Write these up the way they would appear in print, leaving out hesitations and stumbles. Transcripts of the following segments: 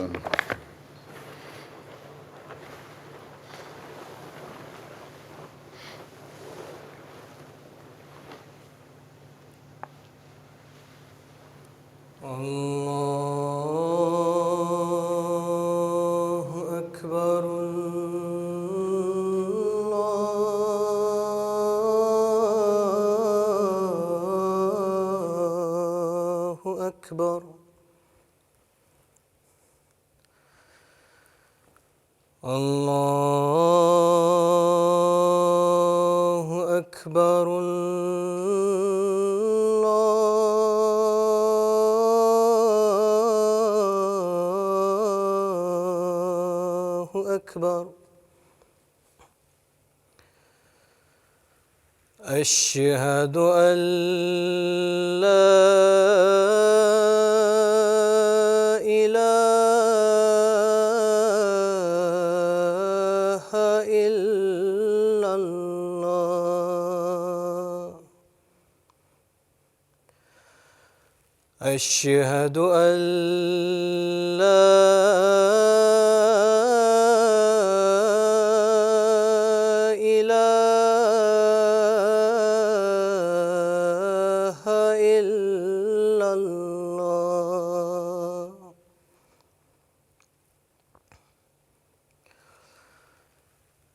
يعملون الله أكبر الله أكبر الله أكبر الله أكبر أشهد أن لا إله إلا الله أشهد أن لا إله إلا الله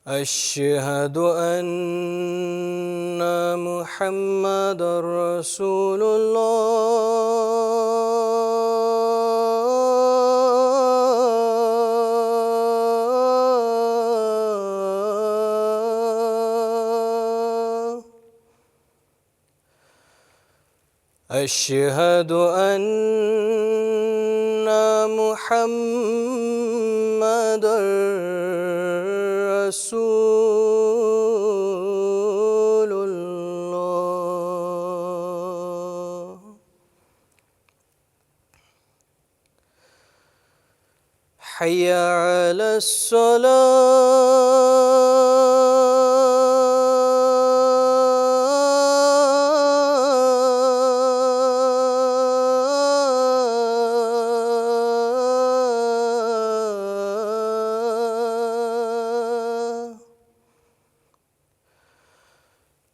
أشهد أن محمدًا رسول الله أشهد أن محمدًا رسول الله حي على الصلاة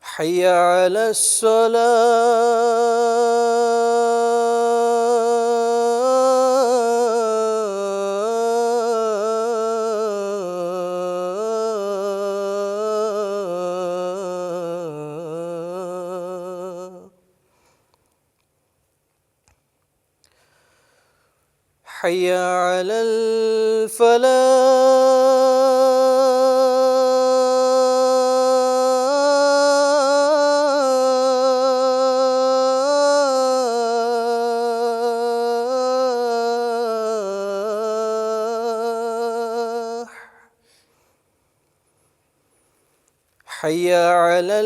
حي على الصلاة حي على الفلاح حي على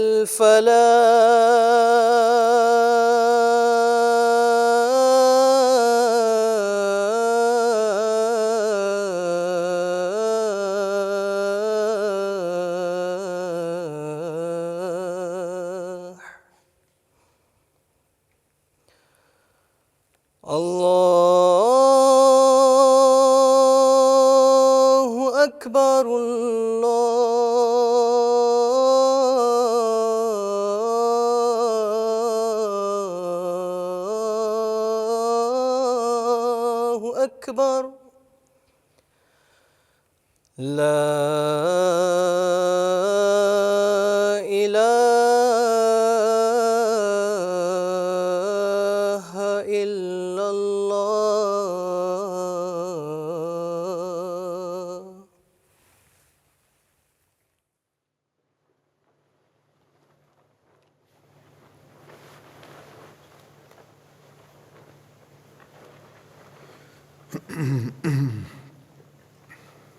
الفلاح الله أكبر الله أكبر لا إله إلا الله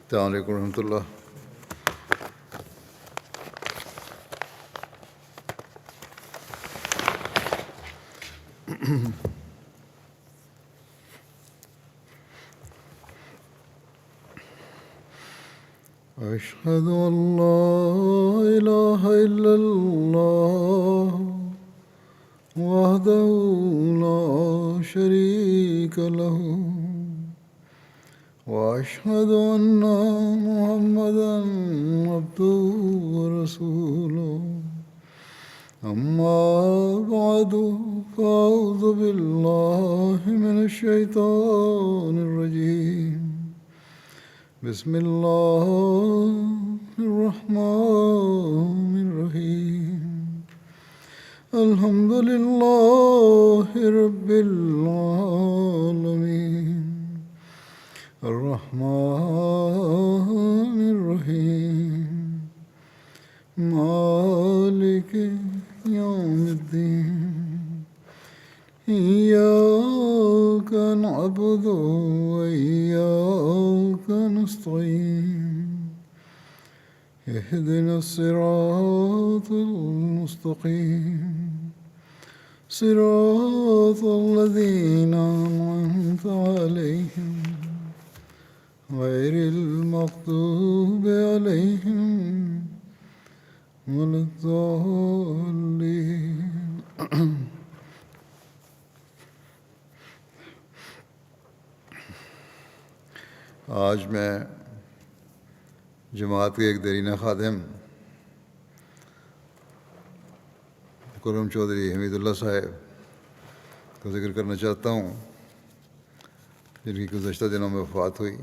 السلام علیکم ورحمۃ اللہ. أشهد أن لا إله إلا الله وحده لا شريك له وأشهد أن محمدا عبده ورسوله أما بعد فأعوذ بالله من الشيطان الرجيم بسم الله الرحمن الرحيم الحمد لله رب العالمين الرحمن الرحيم مالك يوم الدين إياك نعبد وإياك نستعين اهدنا الصراط المستقيم صراط الذين أنعمت عليهم غير المغضوب عليهم ولا الضالين آج میں جماعت کے ایک درینہ خادم کرم چودھری حمید اللہ صاحب کا ذکر کرنا چاہتا ہوں، جن کی گزشتہ دنوں میں وفات ہوئی۔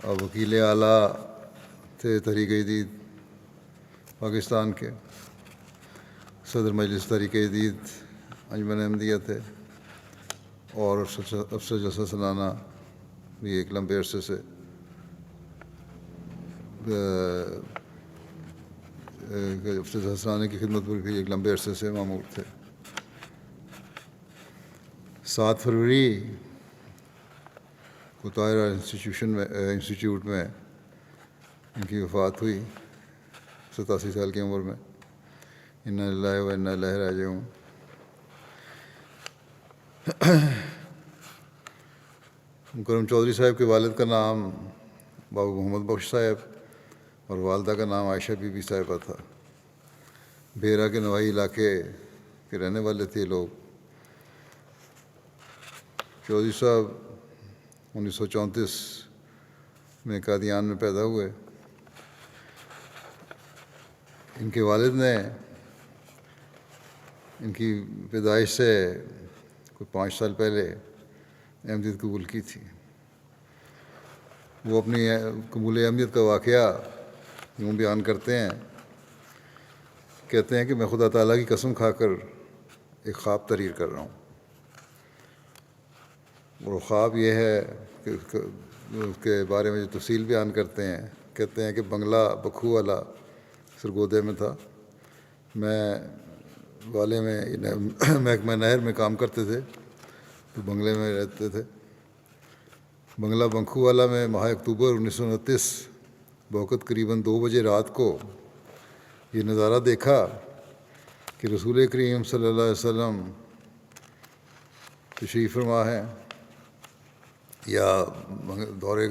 اور وکیل اعلیٰ تھے تحریک جدید پاکستان کے، صدر مجلس تحریک جدید انجمن احمدیہ تھے، اور افسر جلسہ سالانہ بھی ایک لمبے عرصے سے افسر جلسہ سالانہ کی خدمت پر بھی ایک لمبے عرصے سے مامور تھے۔ 7 فروری کو طاہرہ انسٹیٹیوٹ میں ان کی وفات ہوئی 87 سال کی عمر میں۔ انا للہ و انا الیہ راجعون۔ کرم چودھری صاحب کے والد کا نام بابو محمد بخش صاحب اور والدہ کا نام عائشہ بی بی صاحبہ تھا۔ بیرا کے نواحی علاقے کے رہنے والے تھے لوگ۔ چودھری صاحب 1934 میں قادیان میں پیدا ہوئے۔ ان کے والد نے ان کی پیدائش سے کوئی 5 سال پہلے احمدیت قبول کی تھی۔ وہ اپنی قبول احمدیت کا واقعہ یوں بیان کرتے ہیں، کہتے ہیں کہ میں خدا تعالیٰ کی قسم کھا کر ایک خواب تعبیر کر رہا ہوں، اور خواب یہ ہے کہ اس کے بارے میں جو تفصیل بیان کرتے ہیں، کہتے ہیں کہ بنگلہ بکھو والا سرگودے میں تھا۔ میں والے میں محکمہ نہر میں کام کرتے تھے تو بنگلے میں رہتے تھے۔ بنگلہ بنکھو والا میں ماہ اکتوبر 1929 بوقت قریباً 2 بجے رات کو یہ نظارہ دیکھا کہ رسول کریم صلی اللہ علیہ وسلم تشریف فرما ہے، یا دورے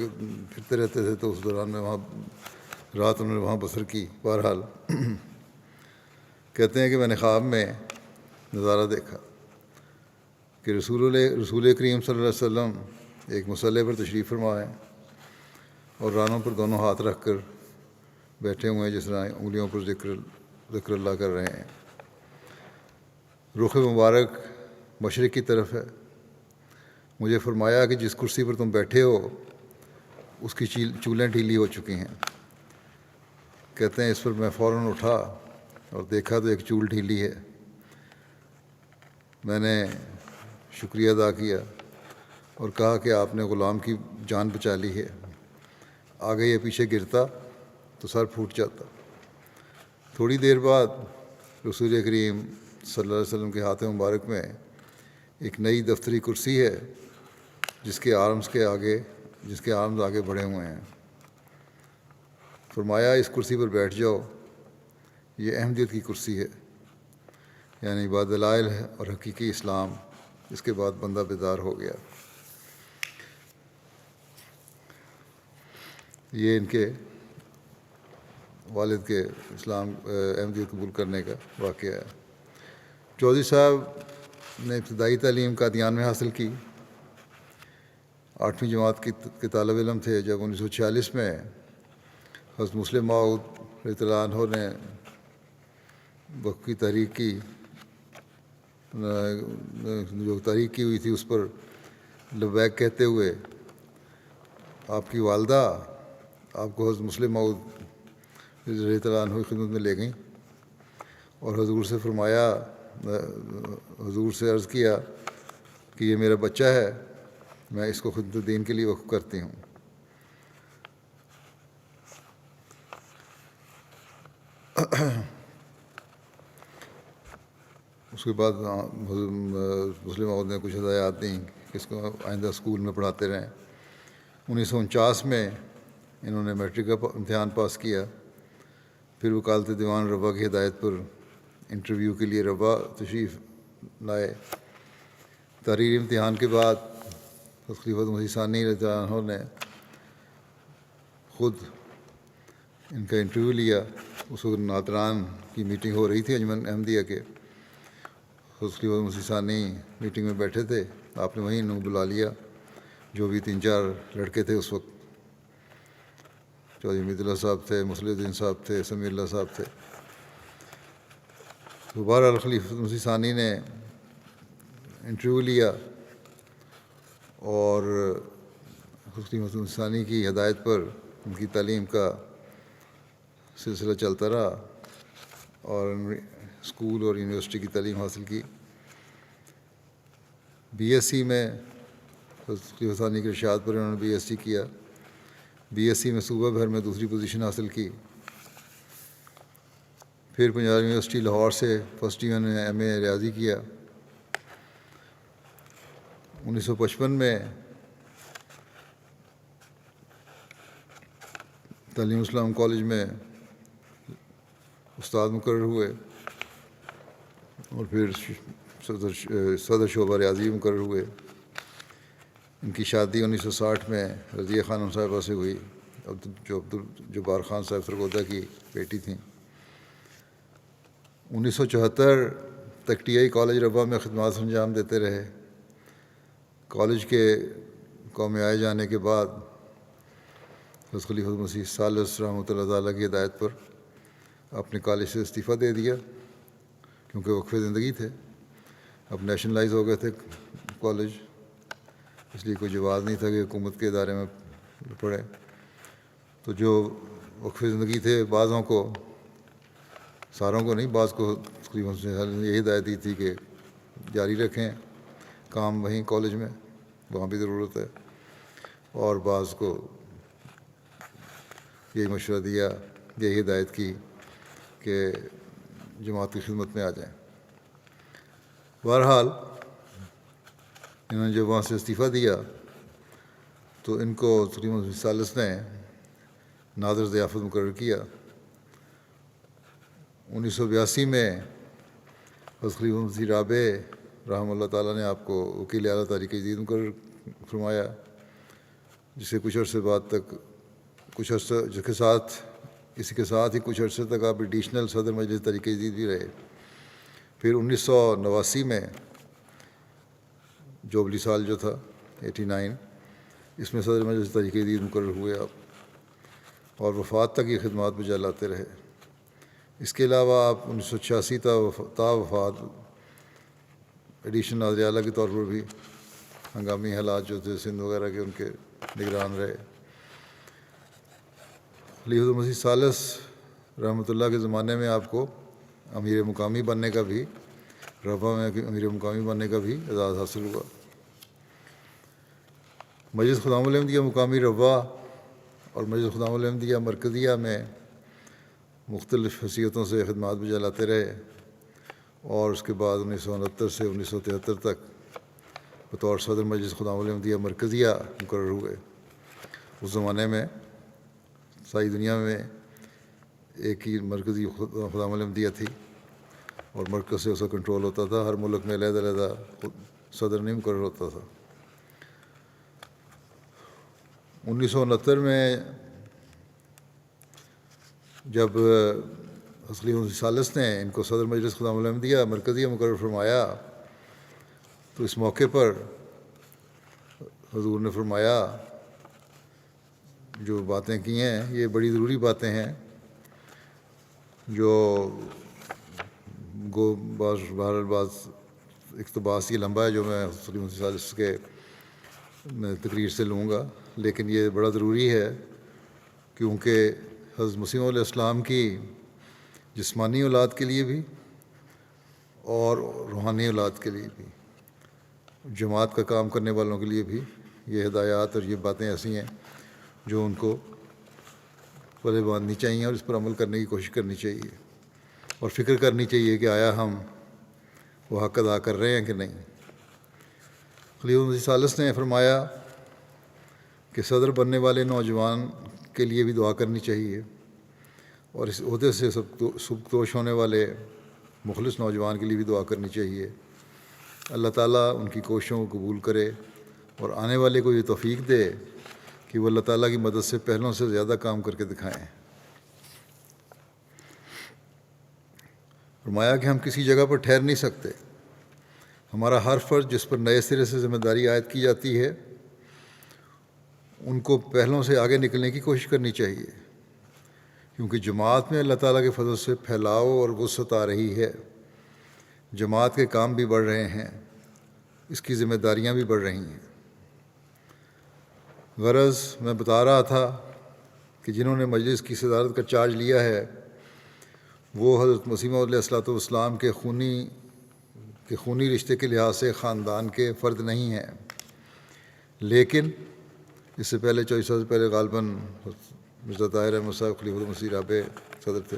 پھرتے رہتے تھے تو اس دوران میں وہاں رات انہوں نے وہاں بسر کی۔ بہرحال کہتے ہیں کہ میں نے خواب میں نظارہ دیکھا کہ رسول کریم صلی اللہ علیہ وسلم ایک مصلی پر تشریف فرما ہے اور رانوں پر دونوں ہاتھ رکھ کر بیٹھے ہوئے ہیں، جس طرح انگلیوں پر ذکر اللہ کر رہے ہیں۔ رخ مبارک مشرق کی طرف ہے۔ مجھے فرمایا کہ جس کرسی پر تم بیٹھے ہو اس کی چولیں ڈھیلی ہو چکی ہیں۔ کہتے ہیں اس پر میں فوراً اٹھا اور دیکھا تو ایک چول ڈھیلی ہے۔ میں نے شکریہ ادا کیا اور کہا کہ آپ نے غلام کی جان بچا لی ہے، آگے یا پیچھے گرتا تو سر پھوٹ جاتا۔ تھوڑی دیر بعد رسول کریم صلی اللہ علیہ وسلم کے ہاتھ مبارک میں ایک نئی دفتری کرسی ہے جس کے آرمز آگے بڑھے ہوئے ہیں۔ فرمایا اس کرسی پر بیٹھ جاؤ، یہ احمدیت کی کرسی ہے، یعنی بعد دلائل ہے اور حقیقی اسلام۔ اس کے بعد بندہ بیدار ہو گیا۔ یہ ان کے والد کے اسلام احمدیت قبول کرنے کا واقعہ ہے۔ چودھری صاحب نے ابتدائی تعلیم قادیان میں حاصل کی، 8ویں جماعت کے طالب علم تھے جب 1946 میں حضرت مسلم موعود رضی اللہ عنہ نے وقت کی تحریک کی جو تحریک کی ہوئی تھی اس پر لبیک کہتے ہوئے آپ کی والدہ آپ کو حضرت مسلم موعود رضی اللہ عنہ کی خدمت میں لے گئیں اور حضور سے فرمایا، حضور سے عرض کیا کہ یہ میرا بچہ ہے، میں اس کو خدمت دین کے لیے وقف کرتی ہوں۔ اس کے بعد مسلم موعود نے کچھ ہدایات دیں کہ اس کو آئندہ اسکول میں پڑھاتے رہیں۔ 1949 میں انہوں نے میٹرک کا امتحان پاس کیا، پھر وکالت دیوان ربا کی ہدایت پر انٹرویو کے لیے ربا تشریف لائے۔ تحریری امتحان کے بعد خلیفۃ مسیح ثانی رضی اللہ عنہ نے خود ان کا انٹرویو لیا۔ اس وقت ناطران کی میٹنگ ہو رہی تھی انجمن احمدیہ کے، خلیفۃ مسیح ثانی میٹنگ میں بیٹھے تھے، آپ نے وہیں انہوں بلا لیا، جو بھی 3-4 لڑکے تھے اس وقت، چودھری امید اللہ صاحب تھے، مصلح الدین صاحب تھے، سمیع اللہ صاحب تھے۔ تو بہرحال خلیفۃ مسیح ثانی نے انٹرویو لیا اور خلیفۃ مسیح ثانی کی ہدایت پر ان کی تعلیم کا سلسلہ چلتا رہا اور اسکول اور یونیورسٹی کی تعلیم حاصل کی۔ بی ایس سی میں خلیفۃ ثانی کے ارشاد پر انہوں نے بی ایس سی کیا۔ بی ایس سی میں صوبہ بھر میں دوسری پوزیشن حاصل کی۔ پھر پنجاب یونیورسٹی لاہور سے فرسٹ ایئر میں ایم اے ریاضی کیا۔ 1955 میں تعلیم اسلام کالج میں استاد مقرر ہوئے اور پھر صدر شعبہ ریاضی مقرر ہوئے۔ ان کی شادی 1960 میں رضیہ خانم صاحبہ سے ہوئی، جو عبدالجبار خان صاحب سرگودا کی بیٹی تھیں۔ 1974 تک ٹی آئی کالج ربا میں خدمات انجام دیتے رہے۔ کالج کے قوم آئے جانے کے بعد حضرت خلیفۃ مسیح ثالث رحمۃ اللہ تعالیٰ کی ہدایت پر اپنے کالج سے استعفیٰ دے دیا، کیونکہ وقف زندگی تھے، اب نیشنلائز ہو گئے تھے کالج، اس لیے کوئی جواز نہیں تھا کہ حکومت کے ادارے میں پڑھے۔ تو جو وقف زندگی تھے، بعضوں کو، ساروں کو نہیں، بعض کو تقریباً یہی ہدایت دی تھی کہ جاری رکھیں کام وہیں کالج میں، وہاں بھی ضرورت ہے، اور بعض کو یہی مشورہ دیا، یہی ہدایت کی کہ جماعت کی خدمت میں آ جائیں۔ بہرحال انہوں نے جب وہاں سے استعفیٰ دیا تو ان کو تقریباً ثالث نے ناظر ضیافت مقرر کیا۔ 1982 میں حضرت خلیفہ مسیح رابع رحمہ اللہ تعالیٰ نے آپ کو وکیل اعلیٰ تحریک جدید مقرر فرمایا، جسے کچھ عرصے بعد تک اسی کے ساتھ ہی کچھ عرصے تک آپ ایڈیشنل صدر مجلس تحریک جدید بھی رہے۔ پھر 1989 میں جوبلی سال جو تھا 89، اس میں صدر مجلس تحریک جدید مقرر ہوئے آپ، اور وفات تک یہ خدمات بجا لاتے رہے۔ اس کے علاوہ آپ 1986 تا وفات ایڈیشنل ناظر اعلیٰ کے طور پر بھی ہنگامی حالات جو تھے سندھ وغیرہ کے، ان کے نگران رہے۔ خلیفۃ مسیح ثالث رحمۃ اللہ کے زمانے میں آپ کو امیر مقامی بننے کا بھی، ربا میں امیر مقامی بننے کا بھی اعزاز حاصل ہوا۔ مجلس خدام الاحمدیہ مقامی ربا اور مجلس خدام الاحمدیہ مرکزیہ میں مختلف حیثیتوں سے خدمات بجا لاتے رہے، اور اس کے بعد 1969 سے 1973 تک بطور صدر مجلس خدام الاحمدیہ مرکزیہ مقرر ہوئے۔ اس زمانے میں ساری دنیا میں ایک ہی مرکزی خدام الاحمدیہ تھی اور مرکز سے اس کا کنٹرول ہوتا تھا، ہر ملک میں علیحدہ علیحدہ صدر نہیں مقرر ہوتا تھا۔ 1969 میں جب خلیفہ ثالث نے ان کو صدر مجلس خدام الاحمدیہ مرکزیہ مقرر فرمایا، تو اس موقع پر حضور نے فرمایا جو باتیں کی ہیں یہ بڑی ضروری باتیں ہیں جو بعض اقتباس یہ لمبا ہے جو میں صلی کے تقریر سے لوں گا، لیکن یہ بڑا ضروری ہے کیونکہ حضرت مسیح علیہ السلام کی جسمانی اولاد کے لیے بھی اور روحانی اولاد کے لیے بھی، جماعت کا کام کرنے والوں کے لیے بھی یہ ہدایات اور یہ باتیں ایسی ہیں جو ان کو پلے باندھنی چاہیے اور اس پر عمل کرنے کی کوشش کرنی چاہیے اور فکر کرنی چاہیے کہ آیا ہم وہ حق ادا کر رہے ہیں کہ نہیں۔ خلیفہ مسیح ثالث نے فرمایا کہ صدر بننے والے نوجوان کے لیے بھی دعا کرنی چاہیے اور اس عہدے سے سبکدوش ہونے والے مخلص نوجوان کے لیے بھی دعا کرنی چاہیے۔ اللہ تعالیٰ ان کی کوششوں کو قبول کرے اور آنے والے کو یہ توفیق دے کہ وہ اللہ تعالیٰ کی مدد سے پہلوں سے زیادہ کام کر کے دکھائیں۔ فرمایا کہ ہم کسی جگہ پر ٹھہر نہیں سکتے، ہمارا ہر فرد جس پر نئے سرے سے ذمہ داری عائد کی جاتی ہے ان کو پہلوں سے آگے نکلنے کی کوشش کرنی چاہیے، کیونکہ جماعت میں اللہ تعالیٰ کے فضل سے پھیلاؤ اور وسعت آ رہی ہے، جماعت کے کام بھی بڑھ رہے ہیں، اس کی ذمہ داریاں بھی بڑھ رہی ہیں۔ غرض میں بتا رہا تھا کہ جنہوں نے مجلس کی صدارت کا چارج لیا ہے وہ حضرت مسیح موعود علیہ الصلوۃ والسلام کے خونی رشتے کے لحاظ سے خاندان کے فرد نہیں ہیں، لیکن اس سے پہلے 24 سال سے پہلے غالباً مرزا طاہر احمد صاحب خلیفۃ المسیح رابع صدر تھے،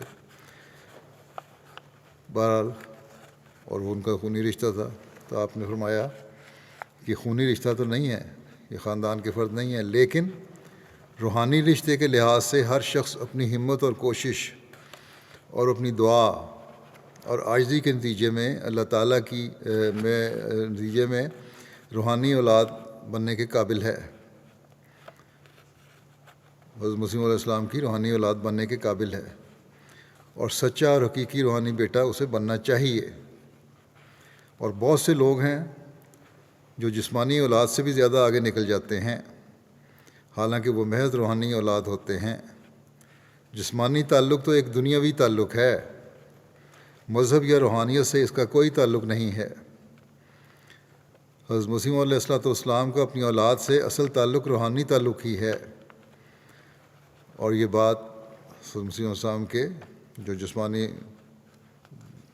بہرحال، اور وہ ان کا خونی رشتہ تھا، تو آپ نے فرمایا کہ خونی رشتہ تو نہیں ہے، یہ خاندان کے فرد نہیں ہیں، لیکن روحانی رشتے کے لحاظ سے ہر شخص اپنی ہمت اور کوشش اور اپنی دعا اور عاجزی کے نتیجے میں اللہ تعالیٰ کی نتیجے میں روحانی اولاد بننے کے قابل ہے، حضرت مسیح علیہ السلام کی روحانی اولاد بننے کے قابل ہے، اور سچا اور حقیقی روحانی بیٹا اسے بننا چاہیے۔ اور بہت سے لوگ ہیں جو جسمانی اولاد سے بھی زیادہ آگے نکل جاتے ہیں، حالانکہ وہ محض روحانی اولاد ہوتے ہیں۔ جسمانی تعلق تو ایک دنیاوی تعلق ہے، مذہب یا روحانیت سے اس کا کوئی تعلق نہیں ہے۔ حضرت مسیح علیہ السلام کا اپنی اولاد سے اصل تعلق روحانی تعلق ہی ہے، اور یہ بات حضرت مسیح علیہ السلام کے جو جسمانی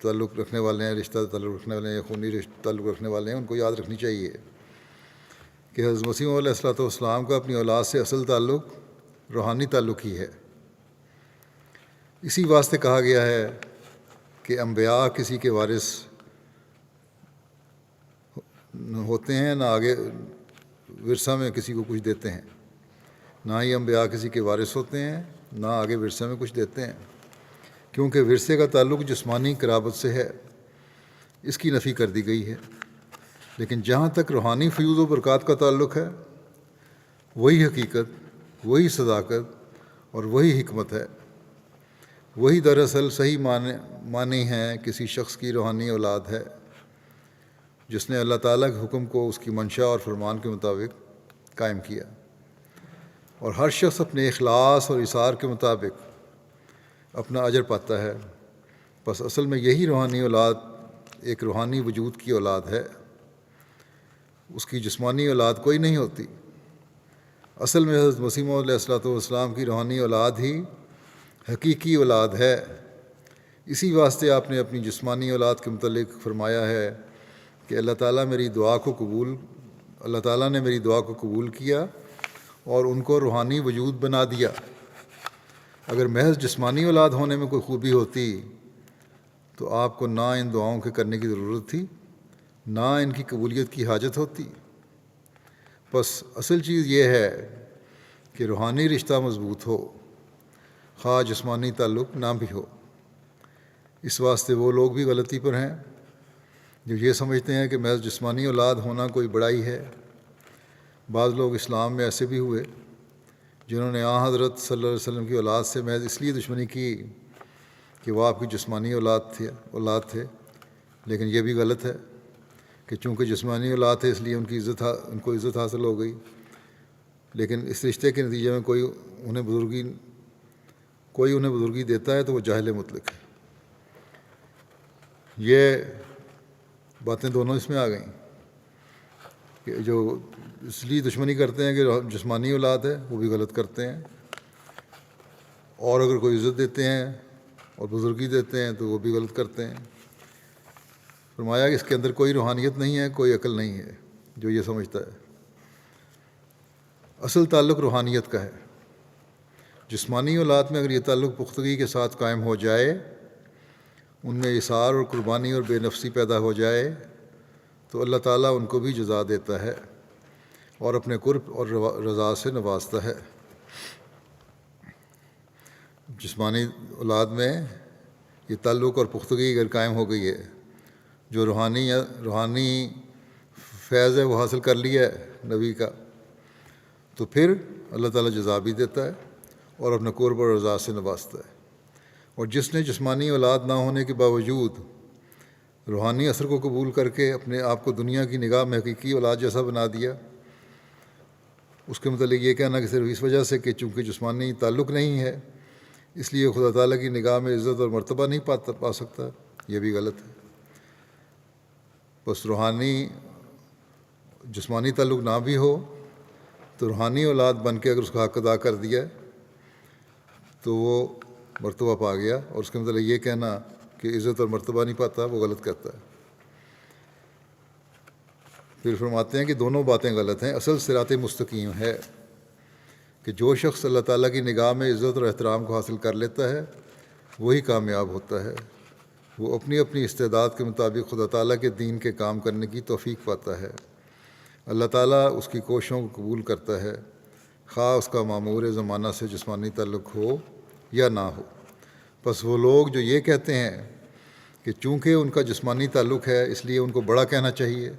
تعلق رکھنے والے ہیں، رشتہ تعلق رکھنے والے ہیں یا خونی تعلق رکھنے والے ہیں، ان کو یاد رکھنی چاہیے کہ حضرت مسیح علیہ السلام کا اپنی اولاد سے اصل تعلق روحانی تعلق ہی ہے۔ اسی واسطے کہا گیا ہے کہ انبیاء کسی کے وارث ہوتے ہیں، نہ آگے ورثہ میں کسی کو کچھ دیتے ہیں، نہ ہی انبیاء کسی کے وارث ہوتے ہیں، نہ آگے ورثہ میں کچھ دیتے ہیں، کیونکہ ورثے کا تعلق جسمانی قرابت سے ہے، اس کی نفی کر دی گئی ہے۔ لیکن جہاں تک روحانی فیوض و برکات کا تعلق ہے، وہی حقیقت، وہی صداقت اور وہی حکمت ہے، وہی دراصل صحیح معنی ہے کسی شخص کی روحانی اولاد ہے جس نے اللہ تعالیٰ کے حکم کو اس کی منشا اور فرمان کے مطابق قائم کیا، اور ہر شخص اپنے اخلاص اور اثار کے مطابق اپنا اجر پاتا ہے۔ بس اصل میں یہی روحانی اولاد ایک روحانی وجود کی اولاد ہے، اس کی جسمانی اولاد کوئی نہیں ہوتی۔ اصل میں حضرت مسیح موعود علیہ السلام کی روحانی اولاد ہی حقیقی اولاد ہے۔ اسی واسطے آپ نے اپنی جسمانی اولاد کے متعلق فرمایا ہے کہ اللہ تعالیٰ نے میری دعا کو قبول کیا اور ان کو روحانی وجود بنا دیا۔ اگر محض جسمانی اولاد ہونے میں کوئی خوبی ہوتی تو آپ کو نہ ان دعاؤں کے کرنے کی ضرورت تھی، نہ ان کی قبولیت کی حاجت ہوتی۔ بس اصل چیز یہ ہے کہ روحانی رشتہ مضبوط ہو، خواہ جسمانی تعلق نہ بھی ہو۔ اس واسطے وہ لوگ بھی غلطی پر ہیں جو یہ سمجھتے ہیں کہ محض جسمانی اولاد ہونا کوئی بڑائی ہے۔ بعض لوگ اسلام میں ایسے بھی ہوئے جنہوں نے حضرت صلی اللہ علیہ وسلم کی اولاد سے محض اس لیے دشمنی کی کہ وہ آپ کی جسمانی اولاد تھے، لیکن یہ بھی غلط ہے کہ چونکہ جسمانی اولاد تھے اس لیے ان کو عزت حاصل ہو گئی، لیکن اس رشتے کے نتیجے میں کوئی انہیں بزرگی دیتا ہے تو وہ جاہل مطلق ہے۔ یہ باتیں دونوں اس میں آ گئیں کہ جو اس لیے دشمنی کرتے ہیں کہ جسمانی اولاد ہے وہ بھی غلط کرتے ہیں، اور اگر کوئی عزت دیتے ہیں اور بزرگی دیتے ہیں تو وہ بھی غلط کرتے ہیں۔ فرمایا کہ اس کے اندر کوئی روحانیت نہیں ہے، کوئی عقل نہیں ہے جو یہ سمجھتا ہے۔ اصل تعلق روحانیت کا ہے۔ جسمانی اولاد میں اگر یہ تعلق پختگی کے ساتھ قائم ہو جائے، ان میں اثار اور قربانی اور بے نفسی پیدا ہو جائے، تو اللہ تعالیٰ ان کو بھی جزا دیتا ہے اور اپنے قرب اور رضا سے نوازتا ہے۔ جسمانی اولاد میں یہ تعلق اور پختگی اگر قائم ہو گئی ہے، جو روحانی فیض ہے وہ حاصل کر لیا ہے نبی کا، تو پھر اللہ تعالیٰ جزا بھی دیتا ہے اور اپنے قرب اور رضا سے نوازتا ہے۔ اور جس نے جسمانی اولاد نہ ہونے کے باوجود روحانی اثر کو قبول کر کے اپنے آپ کو دنیا کی نگاہ میں حقیقی اولاد جیسا بنا دیا، اس کے متعلق یہ کہنا کہ صرف اس وجہ سے کہ چونکہ جسمانی تعلق نہیں ہے اس لیے خدا تعالیٰ کی نگاہ میں عزت اور مرتبہ نہیں پا سکتا، یہ بھی غلط ہے۔ بس جسمانی تعلق نہ بھی ہو تو روحانی اولاد بن کے اگر اس کا حق ادا کر دیا تو وہ مرتبہ پا گیا، اور اس کے مطلب یہ کہنا کہ عزت اور مرتبہ نہیں پاتا وہ غلط کرتا ہے۔ پھر فرماتے ہیں کہ دونوں باتیں غلط ہیں۔ اصل صراط مستقیم ہے کہ جو شخص اللہ تعالیٰ کی نگاہ میں عزت اور احترام کو حاصل کر لیتا ہے وہی کامیاب ہوتا ہے۔ وہ اپنی اپنی استعداد کے مطابق خدا تعالیٰ کے دین کے کام کرنے کی توفیق پاتا ہے۔ اللہ تعالیٰ اس کی کوششوں کو قبول کرتا ہے، خواہ اس کا معمور زمانہ سے جسمانی تعلق ہو یا نہ ہو۔ بس وہ لوگ جو یہ کہتے ہیں کہ چونکہ ان کا جسمانی تعلق ہے اس لیے ان کو بڑا کہنا چاہیے،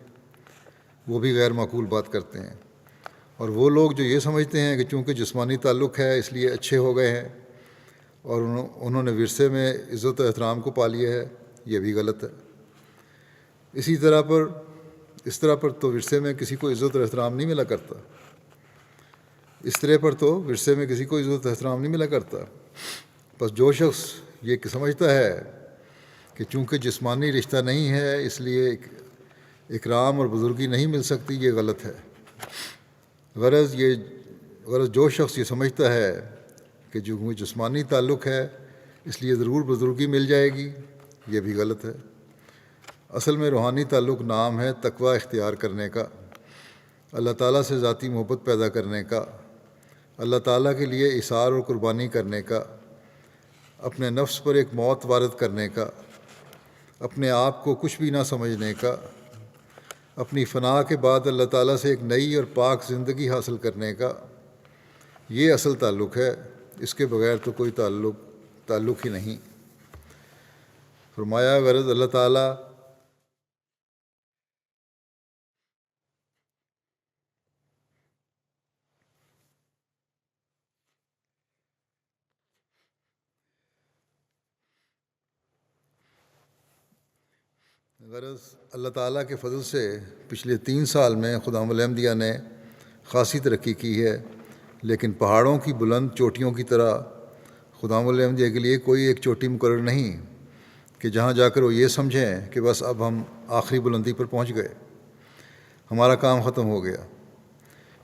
وہ بھی غیر معقول بات کرتے ہیں۔ اور وہ لوگ جو یہ سمجھتے ہیں کہ چونکہ جسمانی تعلق ہے اس لیے اچھے ہو گئے ہیں اور انہوں نے ورثے میں عزت و احترام کو پا لیا ہے، یہ بھی غلط ہے۔ اس طرح پر تو ورثے میں کسی کو عزت و احترام نہیں ملا کرتا۔ بس جو شخص یہ سمجھتا ہے کہ چونکہ جسمانی رشتہ نہیں ہے اس لیے اکرام اور بزرگی نہیں مل سکتی، یہ غلط ہے۔ غرض جو شخص یہ سمجھتا ہے کہ جو جسمانی تعلق ہے اس لیے ضرور بزرگی مل جائے گی، یہ بھی غلط ہے۔ اصل میں روحانی تعلق نام ہے تقوی اختیار کرنے کا، اللہ تعالیٰ سے ذاتی محبت پیدا کرنے کا، اللہ تعالیٰ کے لیے ایثار اور قربانی کرنے کا، اپنے نفس پر ایک موت وارد کرنے کا، اپنے آپ کو کچھ بھی نہ سمجھنے کا، اپنی فنا کے بعد اللہ تعالیٰ سے ایک نئی اور پاک زندگی حاصل کرنے کا، یہ اصل تعلق ہے۔ اس کے بغیر تو کوئی تعلق ہی نہیں۔ فرمایا غرض اللہ تعالیٰ اللہ تعالیٰ کے فضل سے پچھلے 3 سال میں خدام الانبیاء نے خاصی ترقی کی ہے، لیکن پہاڑوں کی بلند چوٹیوں کی طرح خدام الانبیاء کے لیے کوئی ایک چوٹی مقرر نہیں کہ جہاں جا کر وہ یہ سمجھیں کہ بس اب ہم آخری بلندی پر پہنچ گئے، ہمارا کام ختم ہو گیا۔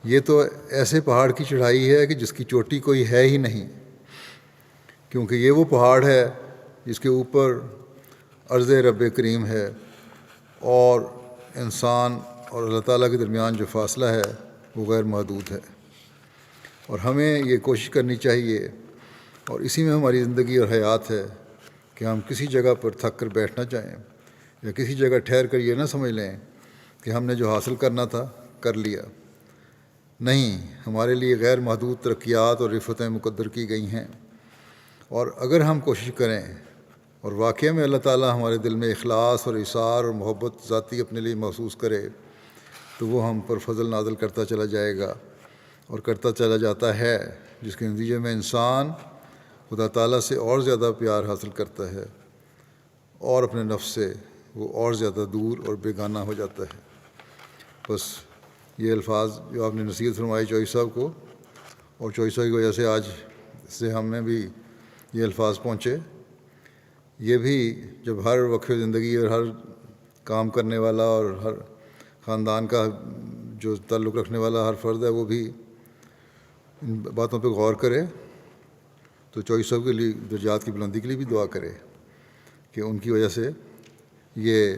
یہ تو ایسے پہاڑ کی چڑھائی ہے کہ جس کی چوٹی کوئی ہے ہی نہیں، کیونکہ یہ وہ پہاڑ ہے جس کے اوپر عرض رب کریم ہے، اور انسان اور اللہ تعالیٰ کے درمیان جو فاصلہ ہے وہ غیر محدود ہے۔ اور ہمیں یہ کوشش کرنی چاہیے، اور اسی میں ہماری زندگی اور حیات ہے، کہ ہم کسی جگہ پر تھک کر بیٹھ نہ جائیں، یا کسی جگہ ٹھہر کر یہ نہ سمجھ لیں کہ ہم نے جو حاصل کرنا تھا کر لیا۔ نہیں، ہمارے لیے غیر محدود ترقیات اور رفتیں مقدر کی گئی ہیں، اور اگر ہم کوشش کریں اور واقعہ میں اللہ تعالیٰ ہمارے دل میں اخلاص اور اثار اور محبت ذاتی اپنے لیے محسوس کرے تو وہ ہم پر فضل نازل کرتا چلا جائے گا اور کرتا چلا جاتا ہے، جس کے نتیجے میں انسان خدا تعالیٰ سے اور زیادہ پیار حاصل کرتا ہے اور اپنے نفس سے وہ اور زیادہ دور اور بیگانہ ہو جاتا ہے۔ بس یہ الفاظ جو آپ نے نصیحت فرمائی چوئی صاحب کو، اور چوئی صاحب کی وجہ سے آج سے ہم میں بھی یہ الفاظ پہنچے، یہ بھی جب ہر وقت زندگی اور ہر کام کرنے والا اور ہر خاندان کا جو تعلق رکھنے والا ہر فرد ہے وہ بھی ان باتوں پہ غور کرے، تو چوئی صاحب کے لیے درجات کی بلندی کے لیے بھی دعا کرے کہ ان کی وجہ سے یہ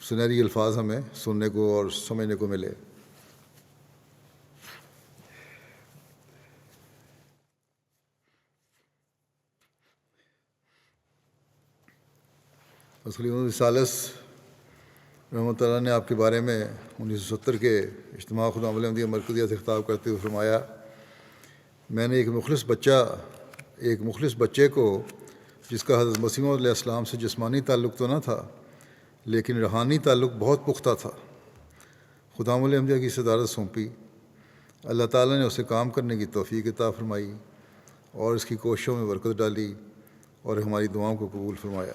سنہری الفاظ ہمیں سننے کو اور سمجھنے کو ملے۔ خلیفہ ثالث رحمۃ اللہ نے آپ کے بارے میں 1970 کے اجتماع خدا احمدیہ مرکزیہ سے خطاب کرتے ہوئے فرمایا، میں نے ایک مخلص بچے کو جس کا حضرت مسیح موعود علیہ السلام سے جسمانی تعلق تو نہ تھا لیکن روحانی تعلق بہت پختہ تھا، خدا احمدیہ کی صدارت سونپی۔ اللہ تعالیٰ نے اسے کام کرنے کی توفیق عطا فرمائی اور اس کی کوششوں میں برکت ڈالی اور ہماری دعاؤں کو قبول فرمایا۔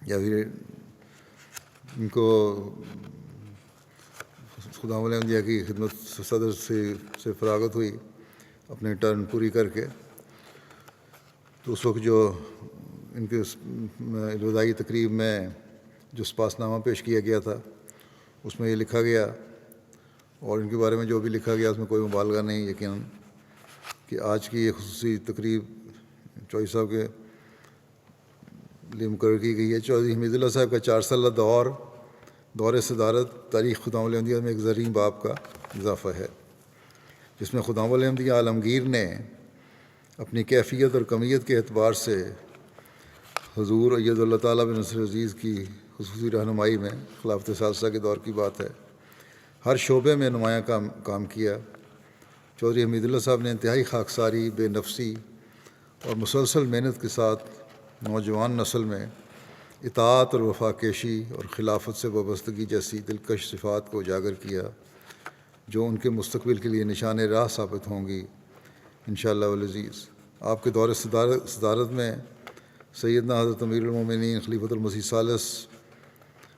یا پھر ان کو خدا احمدیہ کی خدمت صدر سے فراغت ہوئی اپنے ٹرن پوری کر کے، تو اس وقت جو ان کے الوداعی تقریب میں جو سپاس نامہ پیش کیا گیا تھا اس میں یہ لکھا گیا، اور ان کے بارے میں جو بھی لکھا گیا اس میں کوئی مبالغہ نہیں یقیناً، کہ آج کی یہ خصوصی تقریب چوئی صاحب کے لیے مقرر کی گئی ہے۔ چودھری حمید اللہ صاحب کا 4 سالہ دور صدارت تاریخ خدا احمدیہ میں ایک زرین باب کا اضافہ ہے، جس میں خدا احمدیہ عالمگیر نے اپنی کیفیت اور کمیت کے اعتبار سے حضور اید اللہ تعالیٰ بن نصر عزیز کی خصوصی رہنمائی میں خلافت ثالثہ کے دور کی بات ہے ہر شعبے میں نمایاں کام کیا۔ چودھری حمید اللہ صاحب نے انتہائی خاکساری، بے نفسی اور مسلسل محنت کے ساتھ نوجوان نسل میں اطاعت اور وفاکیشی اور خلافت سے وابستگی جیسی دلکش صفات کو اجاگر کیا جو ان کے مستقبل کے لیے نشان راہ ثابت ہوں گی انشاءاللہ والعزیز۔ آپ کے دور صدارت میں سیدنا حضرت امیر المومنین خلیفۃ المسیح ثالث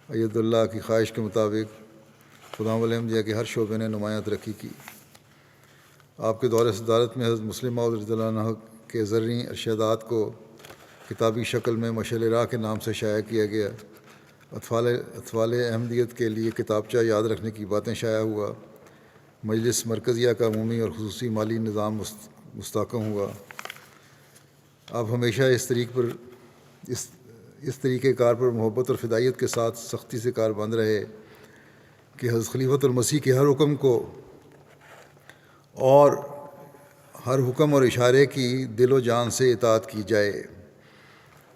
اید اللہ کی خواہش کے مطابق خدا احمدیہ کے ہر شعبے نے نمایاں ترقی کی۔ آپ کے دور صدارت میں حضرت مسلم موعود رضی اللہ عنہ کے زرعی ارشادات کو کتابی شکل میں مشعل راہ کے نام سے شائع کیا گیا، اطفال احمدیت کے لیے کتابچہ یاد رکھنے کی باتیں شائع ہوا، مجلس مرکزیہ کا عمومی اور خصوصی مالی نظام مستحکم ہوا۔ آپ ہمیشہ اس طریقۂ کار پر محبت اور فدائیت کے ساتھ سختی سے کاربند رہے کہ حضرت خلیفۃ المسیح کے ہر حکم کو اور ہر حکم اور اشارے کی دل و جان سے اطاعت کی جائے،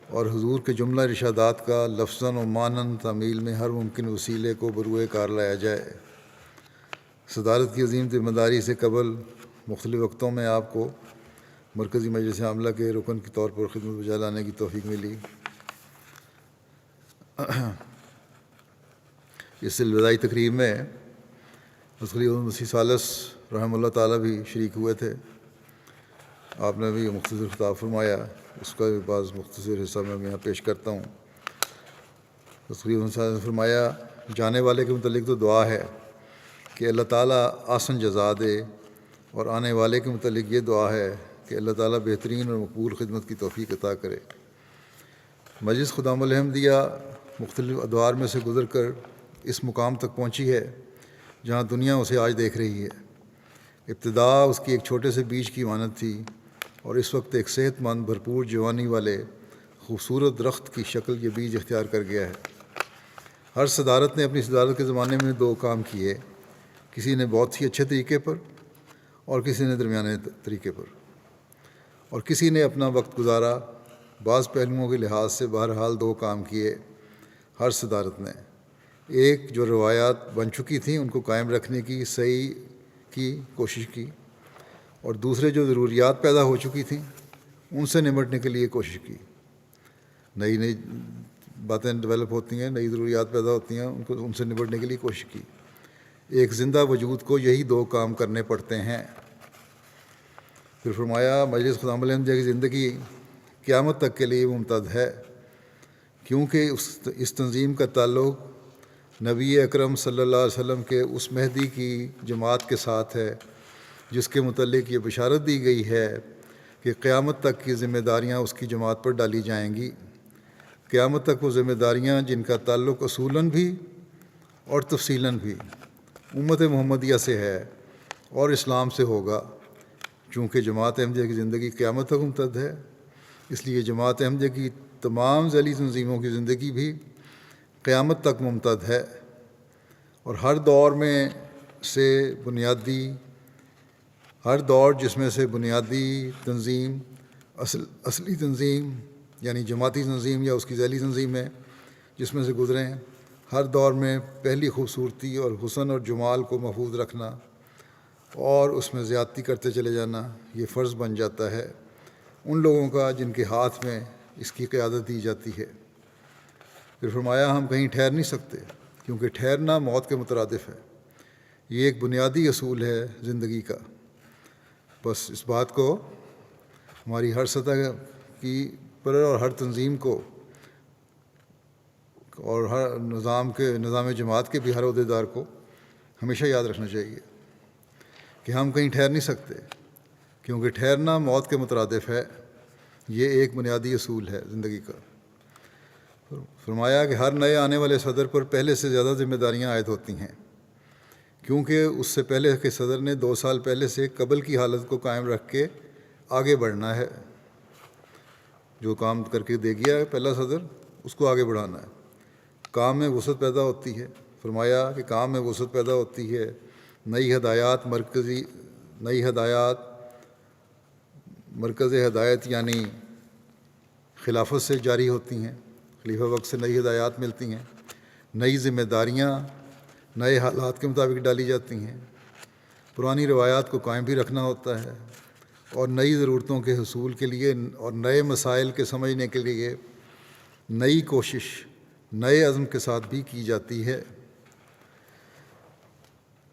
اور حضور کے جملہ ارشادات کا لفظاً و معناً تعمیل میں ہر ممکن وسیلے کو بروئے کار لایا جائے۔ صدارت کی عظیم ذمہ داری سے قبل مختلف وقتوں میں آپ کو مرکزی مجلس عاملہ کے رکن کے طور پر خدمت بجا لانے کی توفیق ملی۔ اس الوداعی تقریب میں حضرت خلیفہ مسیح ثالث رحمہ اللہ تعالیٰ بھی شریک ہوئے تھے۔ آپ نے بھی مختصر خطاب فرمایا، اس کا بھی بعض مختصر حصہ میں یہاں پیش کرتا ہوں۔ حضرت خلیفہ مسیح ثالث نے فرمایا، جانے والے کے متعلق تو دعا ہے کہ اللہ تعالیٰ آسن جزا دے، اور آنے والے کے متعلق یہ دعا ہے کہ اللہ تعالیٰ بہترین اور مقبول خدمت کی توفیق عطا کرے۔ مجلس خدا احمدیہ مختلف ادوار میں سے گزر کر اس مقام تک پہنچی ہے جہاں دنیا اسے آج دیکھ رہی ہے۔ ابتدا اس کی ایک چھوٹے سے بیج کی مانند تھی، اور اس وقت ایک صحت مند بھرپور جوانی والے خوبصورت درخت کی شکل یہ بیج اختیار کر گیا ہے۔ ہر صدارت نے اپنی صدارت کے زمانے میں 2 کام کیے، کسی نے بہت ہی اچھے طریقے پر اور کسی نے درمیانے طریقے پر، اور کسی نے اپنا وقت گزارا۔ بعض پہلوؤں کے لحاظ سے بہرحال 2 کام کیے ہر صدارت نے، ایک جو روایات بن چکی تھیں ان کو قائم رکھنے کی صحیح کی کوشش کی، اور دوسرے جو ضروریات پیدا ہو چکی تھیں ان سے نمٹنے کے لیے کوشش کی۔ نئی باتیں ڈیولپ ہوتی ہیں، نئی ضروریات پیدا ہوتی ہیں، ان سے نمٹنے کے لیے کوشش کی۔ ایک زندہ وجود کو یہی 2 کام کرنے پڑتے ہیں۔ پھر فرمایا، مجلس خدا احمدیہ کی زندگی قیامت تک کے لیے ممتد ہے، کیونکہ اس تنظیم کا تعلق نبی اکرم صلی اللہ علیہ وسلم کے اس مہدی کی جماعت کے ساتھ ہے جس کے متعلق یہ بشارت دی گئی ہے کہ قیامت تک کی ذمہ داریاں اس کی جماعت پر ڈالی جائیں گی۔ قیامت تک وہ ذمہ داریاں جن کا تعلق اصولاً بھی اور تفصیلاً بھی امت محمدیہ سے ہے اور اسلام سے ہوگا۔ چونکہ جماعت احمدیہ کی زندگی قیامت تک ممتد ہے، اس لیے جماعت احمدیہ کی تمام ذیلی تنظیموں کی زندگی بھی قیامت تک ممتد ہے، اور ہر دور جس میں سے بنیادی تنظیم اصلی تنظیم یعنی جماعتی تنظیم یا اس کی ذیلی تنظیمیں جس میں سے گزرے ہیں، ہر دور میں پہلی خوبصورتی اور حسن اور جمال کو محفوظ رکھنا اور اس میں زیادتی کرتے چلے جانا یہ فرض بن جاتا ہے ان لوگوں کا جن کے ہاتھ میں اس کی قیادت دی جاتی ہے۔ پھر فرمایا ہم کہیں ٹھہر نہیں سکتے کیونکہ ٹھہرنا موت کے مترادف ہے۔ یہ ایک بنیادی اصول ہے زندگی کا۔ بس اس بات کو ہماری ہر سطح کی پر اور ہر تنظیم کو اور ہر نظام جماعت کے بھی ہر عہدیدار کو ہمیشہ یاد رکھنا چاہیے کہ ہم کہیں ٹھہر نہیں سکتے کیونکہ ٹھہرنا موت کے مترادف ہے۔ یہ ایک بنیادی اصول ہے زندگی کا۔ فرمایا کہ ہر نئے آنے والے صدر پر پہلے سے زیادہ ذمہ داریاں عائد ہوتی ہیں، کیونکہ اس سے پہلے کے صدر نے 2 سال پہلے سے قبل کی حالت کو قائم رکھ کے آگے بڑھنا ہے۔ جو کام کر کے دے گیا ہے پہلا صدر، اس کو آگے بڑھانا ہے۔ کام میں وسعت پیدا ہوتی ہے۔ فرمایا کہ کام میں وسعت پیدا ہوتی ہے، نئی ہدایات مرکز ہدایت یعنی خلافت سے جاری ہوتی ہیں، خلیفہ وقت سے نئی ہدایات ملتی ہیں، نئی ذمہ داریاں نئے حالات کے مطابق ڈالی جاتی ہیں، پرانی روایات کو قائم بھی رکھنا ہوتا ہے، اور نئی ضرورتوں کے حصول کے لیے اور نئے مسائل کے سمجھنے کے لیے نئی کوشش نئے عزم کے ساتھ بھی کی جاتی ہے۔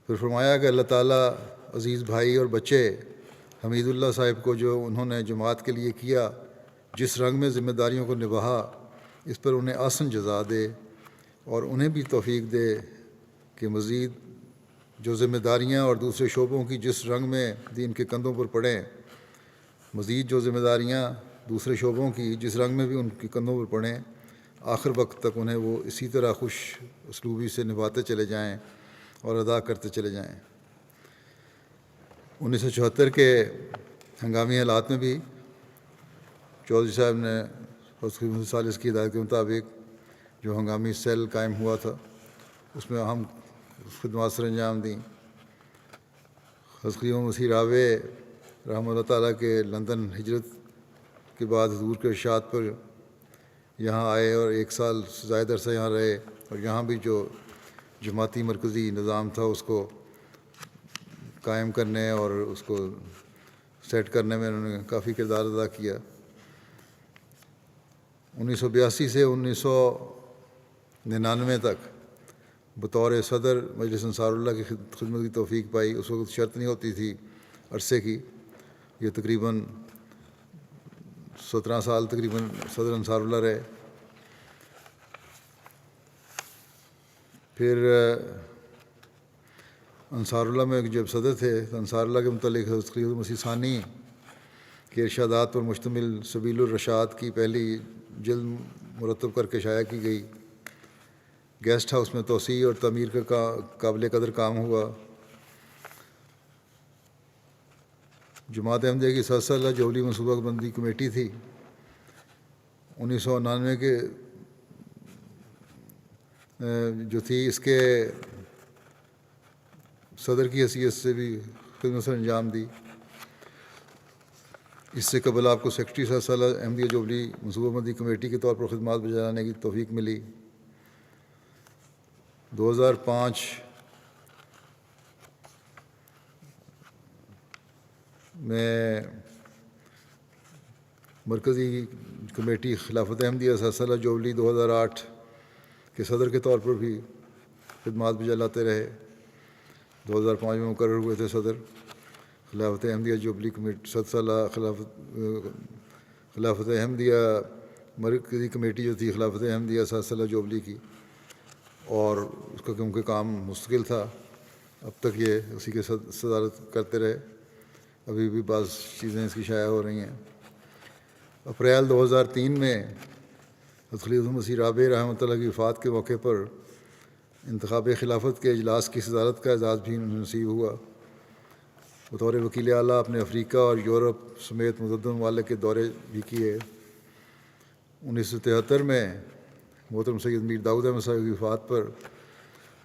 پھر فرمایا کہ اللہ تعالیٰ عزیز بھائی اور بچے حمید اللہ صاحب کو جو انہوں نے جماعت کے لیے کیا، جس رنگ میں ذمہ داریوں کو نبھا، اس پر انہیں احسن جزا دے، اور انہیں بھی توفیق دے کہ مزید جو ذمہ داریاں اور دوسرے شعبوں کی جس رنگ میں دین کے کندھوں پر پڑیں، مزید جو ذمہ داریاں دوسرے شعبوں کی جس رنگ میں بھی ان کی کندھوں پر پڑیں، آخر وقت تک انہیں وہ اسی طرح خوش اسلوبی سے نبھاتے چلے جائیں اور ادا کرتے چلے جائیں۔ 1974 کے ہنگامی حالات میں بھی چودھری صاحب نے حضرت ثالث کی ہدایت کے مطابق جو ہنگامی سیل قائم ہوا تھا اس میں اہم خدمات سر انجام دیں۔ حضرت مسیح راوے رحمۃ اللہ تعالیٰ کے لندن ہجرت کے بعد حضور کے ارشاد پر یہاں آئے اور 1 سال سے زائد عرصہ یہاں رہے، اور یہاں بھی جو جماعتی مرکزی نظام تھا اس کو قائم کرنے اور اس کو سیٹ کرنے میں انہوں نے کافی کردار ادا کیا۔ 1982 سے 1999 تک بطور صدر مجلس انصار اللہ کی خدمت کی توفیق پائی۔ اس وقت شرط نہیں ہوتی تھی عرصے کی، یہ تقریباً 17 سال تقریباً صدر انصار اللہ رہے۔ پھر انصار اللہ میں جب صدر تھے تو انصار اللہ کے متعلق حضرت مسیح ثانی کے ارشادات پر مشتمل سبیل الرشاد کی پہلی جلد مرتب کر کے شائع کی گئی۔ گیسٹ ہاؤس میں توسیع اور تعمیر کا قابل قدر کام ہوا۔ جماعت احمدیہ کی 7 سالہ جوہری منصوبہ بندی کمیٹی تھی۔ 1999 کے جو تھی اس کے صدر کی حیثیت سے بھی خدمت سر انجام دی۔ اس سے قبل آپ کو سیکرٹری 7 سالہ احمدیہ جوبلی منصوبہ بندی کمیٹی کے طور پر خدمات بجانے کی توفیق ملی۔ 2005 میں مرکزی کمیٹی خلافت احمدیہ 7 سالہ جوبلی 2008 کے صدر کے طور پر بھی خدمات بجاتے رہے۔ 2005 میں مقرر ہوئے تھے صدر خلافت احمدیہ جوبلی کمیٹی 7 سالہ خلافت احمدیہ مرکزی کمیٹی جو تھی خلافت احمدیہ اساتذہ جوبلی کی، اور اس کا کیونکہ کام مستقل تھا، اب تک یہ اسی کے صدارت کرتے رہے، ابھی بھی بعض چیزیں اس کی شائع ہو رہی ہیں۔ اپریل 2003 میں حضرت خلیفۃ المسیح رابع رحمۃ اللہ کی وفات کے موقع پر انتخاب خلافت کے اجلاس کی صدارت کا اعزاز بھی نصیب ہوا۔ بطور وکیل اعلیٰ اپنے افریقہ اور یورپ سمیت متعدد ممالک کے دورے بھی کیے۔ 1973 میں محترم سید میر داؤد احمد صاحب کی وفات پر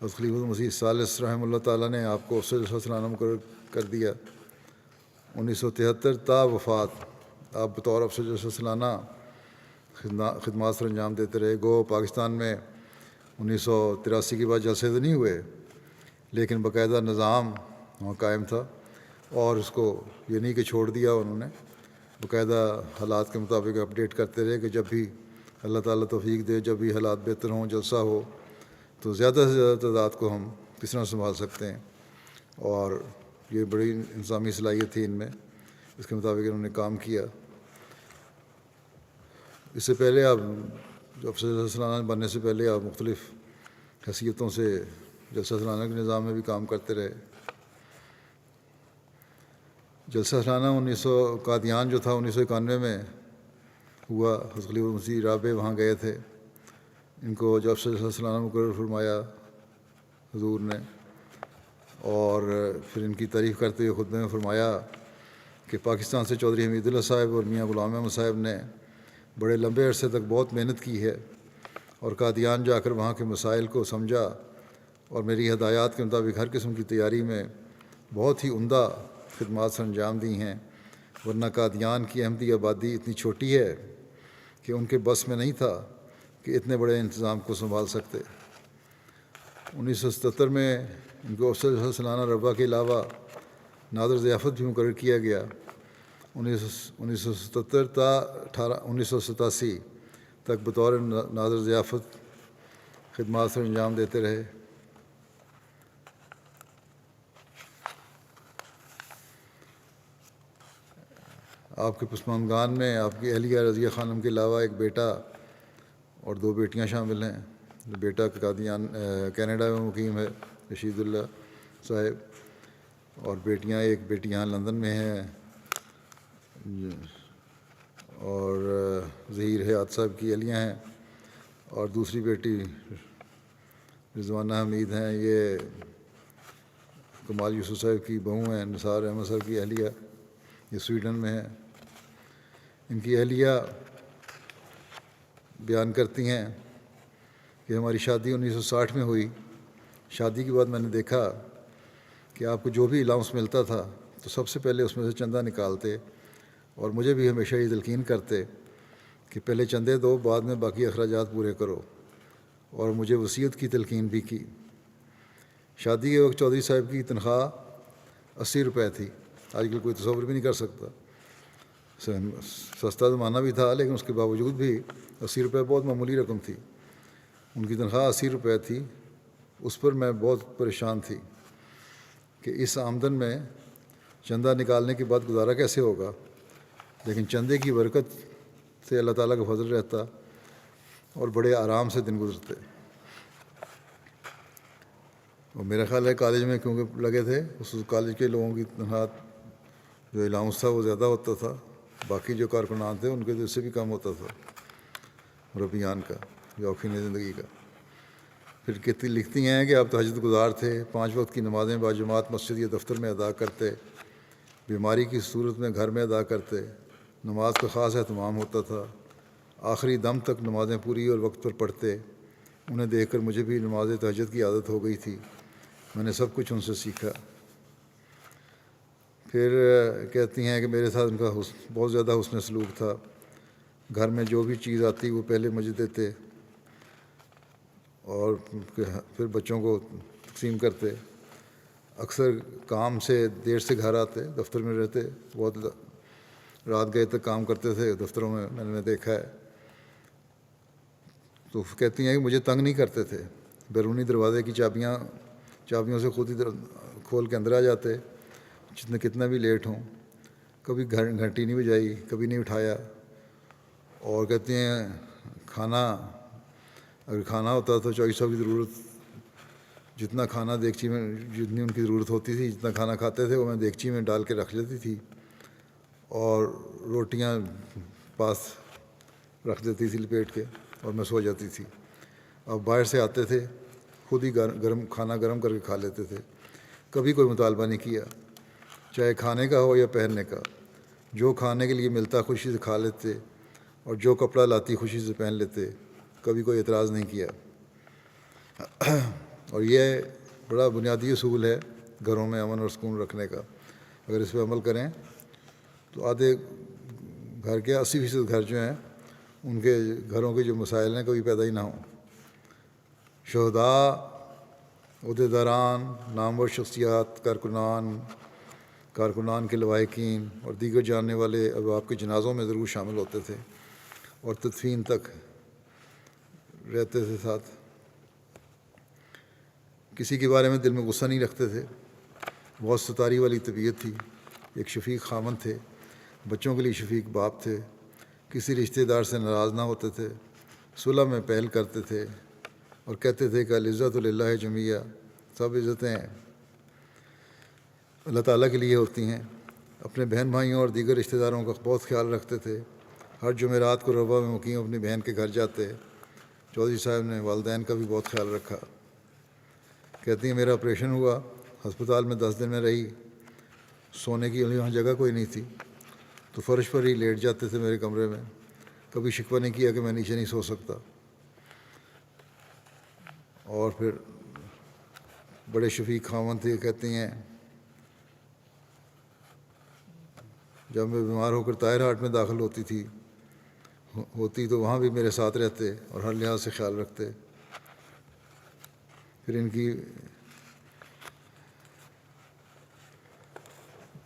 حضرت خلیفۃ المسیح الثالث رحمہ اللہ تعالیٰ نے آپ کو افسر جلسہ سالانہ مقرر کر دیا۔ 1973 تا وفات آپ بطور افسر جلسہ سالانہ خدمات سر انجام دیتے رہے۔ گو پاکستان میں 1983 کے بعد جلسے تو نہیں ہوئے، لیکن باقاعدہ نظام وہاں قائم تھا، اور اس کو یہ نہیں کہ چھوڑ دیا انہوں نے، باقاعدہ حالات کے مطابق اپڈیٹ کرتے رہے کہ جب بھی اللہ تعالیٰ توفیق دے، جب بھی حالات بہتر ہوں، جلسہ ہو، تو زیادہ سے زیادہ تعداد کو ہم کس طرح سنبھال سکتے ہیں، اور یہ بڑی انتظامی صلاحیت تھی ان میں، اس کے مطابق انہوں نے کام کیا۔ اس سے پہلے آپ افسر جلسہ سالانہ بننے سے پہلے آپ مختلف حیثیتوں سے جلسہ سالانہ کے نظام میں بھی کام کرتے رہے۔ جلسہ سالانہ قادیان جو تھا 1991 میں ہوا، حضرت خلیفۃ المسیح رابع وہاں گئے تھے، ان کو جب افسر جلسہ سالانہ مقرر فرمایا حضور نے، اور پھر ان کی تعریف کرتے ہوئے خطبے میں فرمایا کہ پاکستان سے چودھری حمید اللہ صاحب اور میاں غلام احمد صاحب نے بڑے لمبے عرصے تک بہت محنت کی ہے، اور قادیان جا کر وہاں کے مسائل کو سمجھا، اور میری ہدایات کے مطابق ہر قسم کی تیاری میں بہت ہی عمدہ خدمات سر انجام دی ہیں، ورنہ قادیان کی احمدی آبادی اتنی چھوٹی ہے کہ ان کے بس میں نہیں تھا کہ اتنے بڑے انتظام کو سنبھال سکتے۔ 1977 میں ان کو افسر جلسہ سالانہ ربا کے علاوہ ناظر ضیافت بھی مقرر کیا گیا۔ 1977 تا 1987 تک بطور ناظر ضیافت خدمات سر انجام دیتے رہے۔ آپ کے پسماندگان میں آپ کی اہلیہ رضیہ خانم کے علاوہ ایک بیٹا اور 2 بیٹیاں شامل ہیں۔ بیٹا قادیان کینیڈا میں مقیم ہے، رشید اللہ صاحب، اور بیٹیاں، ایک بیٹی یہاں لندن میں ہیں، اور ظہیر حیات صاحب کی اہلیہ ہیں، اور دوسری بیٹی رضوانہ حمید ہیں، یہ کمال یوسف صاحب کی بہو ہیں، نثار احمد صاحب کی اہلیہ، یہ سویڈن میں ہیں۔ ان کی اہلیہ بیان کرتی ہیں کہ ہماری شادی 1960 میں ہوئی۔ شادی کے بعد میں نے دیکھا کہ آپ کو جو بھی الاؤنس ملتا تھا تو سب سے پہلے اس میں سے چندہ نکالتے، اور مجھے بھی ہمیشہ یہ تلقین کرتے کہ پہلے چندے دو، بعد میں باقی اخراجات پورے کرو، اور مجھے وصیت کی تلقین بھی کی۔ شادی کے وقت چودھری صاحب کی تنخواہ 80 روپے تھی، آج کل کوئی تصور بھی نہیں کر سکتا، سستا زمانہ بھی تھا، لیکن اس کے باوجود بھی 80 روپے بہت معمولی رقم تھی۔ ان کی تنخواہ 80 روپے تھی، اس پر میں بہت پریشان تھی کہ اس آمدن میں چندہ نکالنے کے بعد گزارا کیسے ہوگا، لیکن چندے کی برکت سے اللہ تعالیٰ کا فضل رہتا اور بڑے آرام سے دن گزرتے۔ اور میرا خیال ہے کالج میں کیونکہ لگے تھے، اس کالج کے لوگوں کی تنخواہ جو الاؤنس تھا وہ زیادہ ہوتا تھا، باقی جو کارکنان تھے ان کے تو اس سے بھی کم ہوتا تھا مربیان کا، یوقین زندگی کا۔ پھر لکھتی ہیں کہ آپ تہجد گزار تھے، 5 وقت کی نمازیں باجماعت مسجد یا دفتر میں ادا کرتے، بیماری کی صورت میں گھر میں ادا کرتے، نماز کا خاص اہتمام ہوتا تھا، آخری دم تک نمازیں پوری اور وقت پر پڑھتے۔ انہیں دیکھ کر مجھے بھی نماز تہجد کی عادت ہو گئی تھی، میں نے سب کچھ ان سے سیکھا۔ پھر کہتی ہیں کہ میرے ساتھ ان کا بہت زیادہ حسن سلوک تھا، گھر میں جو بھی چیز آتی وہ پہلے مجھے دیتے، اور پھر بچوں کو تقسیم کرتے۔ اکثر کام سے دیر سے گھر آتے، دفتر میں رہتے، بہت رات گئے تک کام کرتے تھے دفتروں میں، میں نے دیکھا ہے۔ تو کہتی ہیں کہ مجھے تنگ نہیں کرتے تھے، بیرونی دروازے کی چابیوں سے خود ہی کھول کے اندر آ جاتے، کتنا بھی لیٹ ہوں، کبھی گھنٹی نہیں بجائی، کبھی نہیں اٹھایا، اور کہتے ہیں کھانا اگر کھانا ہوتا تو چوائس صاحب کی ضرورت جتنا کھانا دیگچی میں جتنی ان کی ضرورت ہوتی تھی جتنا کھانا کھاتے تھے وہ میں دیگچی میں ڈال کے رکھ لیتی تھی اور روٹیاں پاس رکھ دیتی تھی لپیٹ کے اور میں سو جاتی تھی. اب باہر سے آتے تھے خود ہی گرم کھانا گرم کر کے کھا لیتے تھے. کبھی کوئی مطالبہ نہیں کیا چاہے کھانے کا ہو یا پہننے کا. جو کھانے کے لیے ملتا خوشی سے کھا لیتے اور جو کپڑا لاتی خوشی سے پہن لیتے. کبھی کوئی اعتراض نہیں کیا. اور یہ بڑا بنیادی اصول ہے گھروں میں امن اور سکون رکھنے کا. اگر اس پہ عمل کریں تو آدھے گھر کے 80% گھر جو ہیں ان کے گھروں کے جو مسائل ہیں کبھی پیدا ہی نہ ہوں. شہداء، عہدیداران، نامور شخصیات، کارکنان کے لواحقین اور دیگر جاننے والے احباب کے جنازوں میں ضرور شامل ہوتے تھے اور تدفین تک رہتے تھے ساتھ. کسی کے بارے میں دل میں غصہ نہیں رکھتے تھے. بہت ستاری والی طبیعت تھی. ایک شفیق خامن تھے. بچوں کے لیے شفیق باپ تھے. کسی رشتہ دار سے ناراض نہ ہوتے تھے. صلح میں پہل کرتے تھے اور کہتے تھے کہ العزت للہ جمیعہ، سب عزتیں اللہ تعالیٰ کے لیے ہوتی ہیں. اپنے بہن بھائیوں اور دیگر رشتہ داروں کا بہت خیال رکھتے تھے. ہر جمعرات کو ربوہ میں مقیم اپنی بہن کے گھر جاتے. چودھری صاحب نے والدین کا بھی بہت خیال رکھا. کہتی ہیں میرا آپریشن ہوا، ہسپتال میں 10 دن میں رہی. سونے کی وہاں جگہ کوئی نہیں تھی تو فرش پر ہی لیٹ جاتے تھے میرے کمرے میں. کبھی شکوہ نہیں کیا کہ میں نیچے نہیں سو سکتا. اور پھر بڑے شفیق خاوند تھے. کہتی ہیں جب میں بیمار ہو کر طاہر ہاٹ میں داخل ہوتی تو وہاں بھی میرے ساتھ رہتے اور ہر لحاظ سے خیال رکھتے. پھر ان کی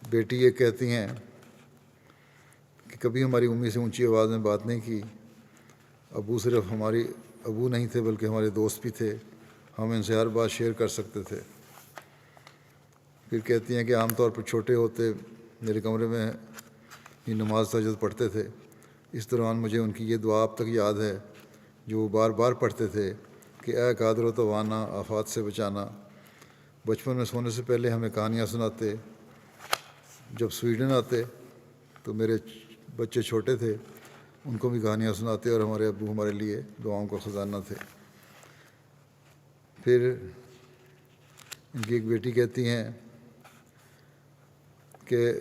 بیٹی یہ کہتی ہیں کہ کبھی ہماری امی سے اونچی آواز میں بات نہیں کی. ابو صرف ہماری ابو نہیں تھے بلکہ ہمارے دوست بھی تھے. ہم ان سے ہر بات شیئر کر سکتے تھے. پھر کہتی ہیں کہ عام طور پر چھوٹے ہوتے میرے کمرے میں ہی نماز تہجد پڑھتے تھے. اس دوران مجھے ان کی یہ دعا اب تک یاد ہے جو وہ بار بار پڑھتے تھے کہ اے قادر و توانا آفات سے بچانا. بچپن میں سونے سے پہلے ہمیں کہانیاں سناتے. جب سویڈن آتے تو میرے بچے چھوٹے تھے ان کو بھی کہانیاں سناتے اور ہمارے ابو ہمارے لیے دعاؤں کا خزانہ تھے. پھر ان کی ایک بیٹی کہتی ہیں کہ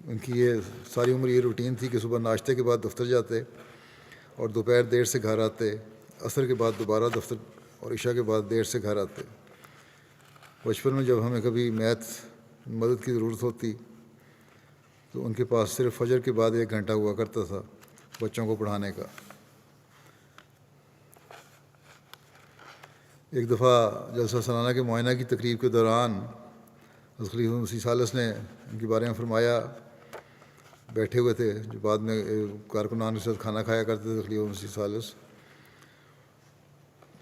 ان کی یہ ساری عمر یہ روٹین تھی کہ صبح ناشتے کے بعد دفتر جاتے اور دوپہر دیر سے گھر آتے. عصر کے بعد دوبارہ دفتر اور عشاء کے بعد دیر سے گھر آتے. بچپن میں جب ہمیں کبھی میتھ مدد کی ضرورت ہوتی تو ان کے پاس صرف فجر کے بعد 1 گھنٹہ ہوا کرتا تھا بچوں کو پڑھانے کا. ایک دفعہ جلسہ سالانہ کے معائنہ کی تقریب کے دوران خلیفہ مسیح ثالث نے ان کے بارے میں فرمایا. بیٹھے ہوئے تھے جو بعد میں کارکنان کے ساتھ کھانا کھایا کرتے تھے خلیفہ مسیح ثالث.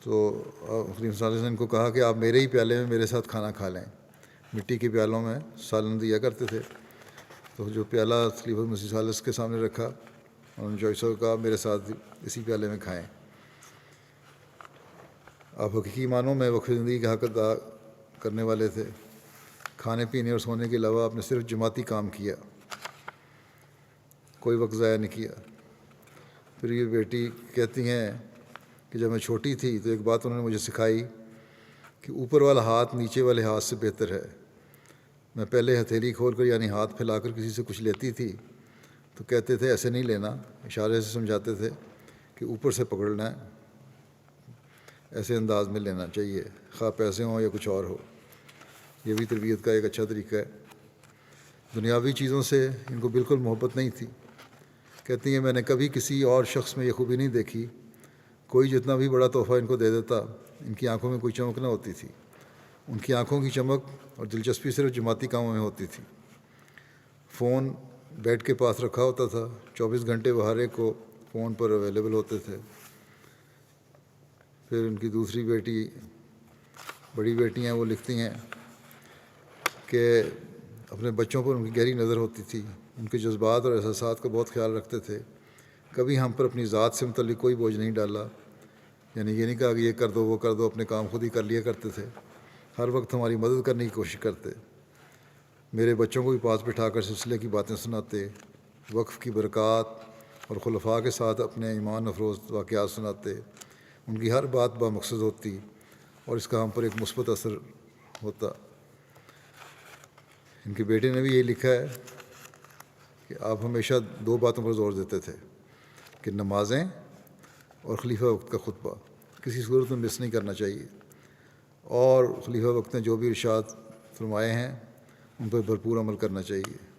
تو خلیفہ ثالث نے ان کو کہا کہ آپ میرے ہی پیالے میں میرے ساتھ کھانا کھا لیں. مٹی کے پیالوں میں سالن دیا کرتے تھے. تو جو پیالہ خلیفہ مسیح ثالث کے سامنے رکھا انہوں نے چوائس کو کہا میرے ساتھ اسی پیالے میں کھائیں. آپ حقیقی معنوں میں وقف زندگی کا حق ادا کرنے والے تھے. کھانے پینے اور سونے کے علاوہ آپ نے صرف جماعتی کام کیا، کوئی وقت ضائع نہیں کیا. پھر یہ بیٹی کہتی ہیں کہ جب میں چھوٹی تھی تو ایک بات انہوں نے مجھے سکھائی کہ اوپر والا ہاتھ نیچے والے ہاتھ سے بہتر ہے. میں پہلے ہتھیلی کھول کر یعنی ہاتھ پھیلا کر کسی سے کچھ لیتی تھی تو کہتے تھے ایسے نہیں لینا. اشارے سے سمجھاتے تھے کہ اوپر سے پکڑنا ہے، ایسے انداز میں لینا چاہیے خواہ پیسے ہوں یا کچھ اور ہو. یہ بھی تربیت کا ایک اچھا طریقہ ہے. دنیاوی چیزوں سے ان کو بالکل محبت نہیں تھی. کہتی ہیں میں نے کبھی کسی اور شخص میں یہ خوبی نہیں دیکھی. کوئی جتنا بھی بڑا تحفہ ان کو دے دیتا ان کی آنکھوں میں کوئی چمک نہ ہوتی تھی. ان کی آنکھوں کی چمک اور دلچسپی صرف جماعتی کاموں میں ہوتی تھی. فون بیڈ کے پاس رکھا ہوتا تھا. 24 گھنٹے وہ ہر ایک کو فون پر اویلیبل ہوتے تھے. پھر ان کی دوسری بیٹی بڑی بیٹی ہیں وہ لکھتی ہیں کہ اپنے بچوں پر ان کی گہری نظر ہوتی تھی. ان کے جذبات اور احساسات کا بہت خیال رکھتے تھے. کبھی ہم پر اپنی ذات سے متعلق کوئی بوجھ نہیں ڈالا، یعنی یہ نہیں کہا کہ یہ کر دو وہ کر دو، اپنے کام خود ہی کر لیا کرتے تھے، ہر وقت ہماری مدد کرنے کی کوشش کرتے۔ میرے بچوں کو بھی پاس بٹھا کر سلسلے کی باتیں سناتے، وقف کی برکات اور خلفاء کے ساتھ اپنے ایمان افروز واقعات سناتے۔ ان کی ہر بات بامقصد ہوتی اور اس کا ہم پر ایک مثبت اثر ہوتا۔ ان کے بیٹے نے بھی یہی لکھا ہے کہ آپ ہمیشہ دو باتوں پر زور دیتے تھے کہ نمازیں اور خلیفہ وقت کا خطبہ کسی صورت میں مس نہیں کرنا چاہیے، اور خلیفہ وقت نے جو بھی ارشاد فرمائے ہیں ان پر بھرپور عمل کرنا چاہیے۔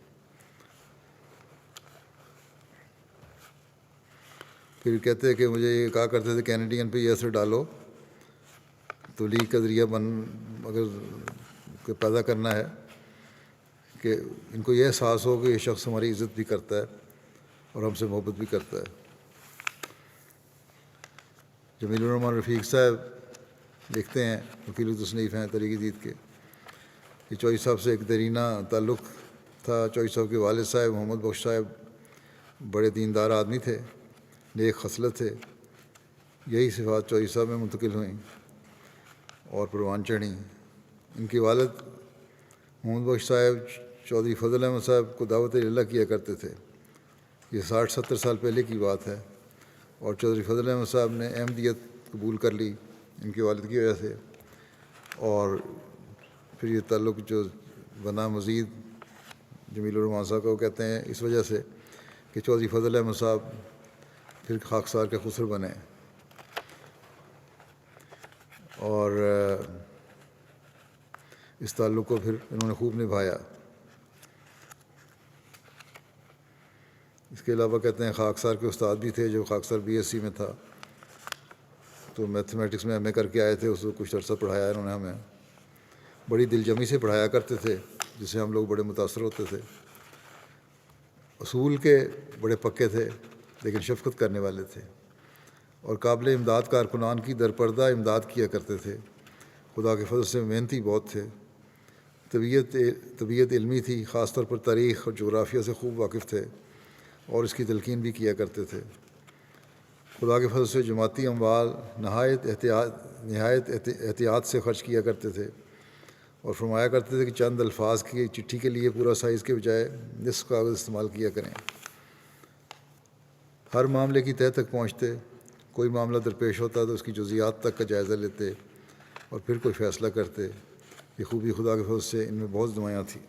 پھر کہتے ہیں کہ مجھے یہ کہا کرتے تھے کینیڈین پہ یہ اثر ڈالو، تبلیغ کا ذریعہ اگر پیدا کرنا ہے کہ ان کو یہ احساس ہو کہ یہ شخص ہماری عزت بھی کرتا ہے اور ہم سے محبت بھی کرتا ہے۔ جمیل الرحمان رفیق صاحب لکھتے ہیں، وکیل التصنیف ہیں تحریک جدید کے، کہ چوئی صاحب سے ایک دیرینہ تعلق تھا۔ چوئی صاحب کے والد صاحب محمد بخش صاحب بڑے دیندار آدمی تھے، نیک خصلت تھے۔ یہی صفات چوئی صاحب میں منتقل ہوئیں اور پروان چڑھیں۔ ان کے والد محمد بخش صاحب چودھری فضل احمد صاحب کو دعوت اللہ کیا کرتے تھے۔ یہ 60-70 سال پہلے کی بات ہے، اور چودھری فضل احمد صاحب نے احمدیت قبول کر لی ان کے والد کی وجہ سے، اور پھر یہ تعلق جو بنا مزید جمیل الرحمان صاحب کو کہتے ہیں اس وجہ سے کہ چودھری فضل احمد صاحب پھر خاکسار کے خسر بنے، اور اس تعلق کو پھر انہوں نے خوب نبھایا۔ اس کے علاوہ کہتے ہیں خاکسار کے استاد بھی تھے، جو خاکسار BSc میں تھا، تو میتھمیٹکس میں MA کر کے آئے تھے، اس کو کچھ عرصہ پڑھایا انہوں نے ہمیں، بڑی دل جمی سے پڑھایا کرتے تھے جس سے ہم لوگ بڑے متاثر ہوتے تھے۔ اصول کے بڑے پکے تھے لیکن شفقت کرنے والے تھے، اور قابل امداد کارکنان کی درپردہ امداد کیا کرتے تھے۔ خدا کے فضل سے محنتی بہت تھے، طبیعت علمی تھی، خاص طور پر تاریخ اور جغرافیہ سے خوب واقف تھے اور اس کی تلقین بھی کیا کرتے تھے۔ خدا کے فضل سے جماعتی اموال نہایت احتیاط سے خرچ کیا کرتے تھے، اور فرمایا کرتے تھے کہ چند الفاظ کی چٹھی کے لیے پورا سائز کے بجائے نصف کاغذ استعمال کیا کریں۔ ہر معاملے کی تہہ تک پہنچتے، کوئی معاملہ درپیش ہوتا تو اس کی جزیات تک کا جائزہ لیتے اور پھر کوئی فیصلہ کرتے۔ یہ خوبی خدا کے فضل سے ان میں بہت نمایاں تھی۔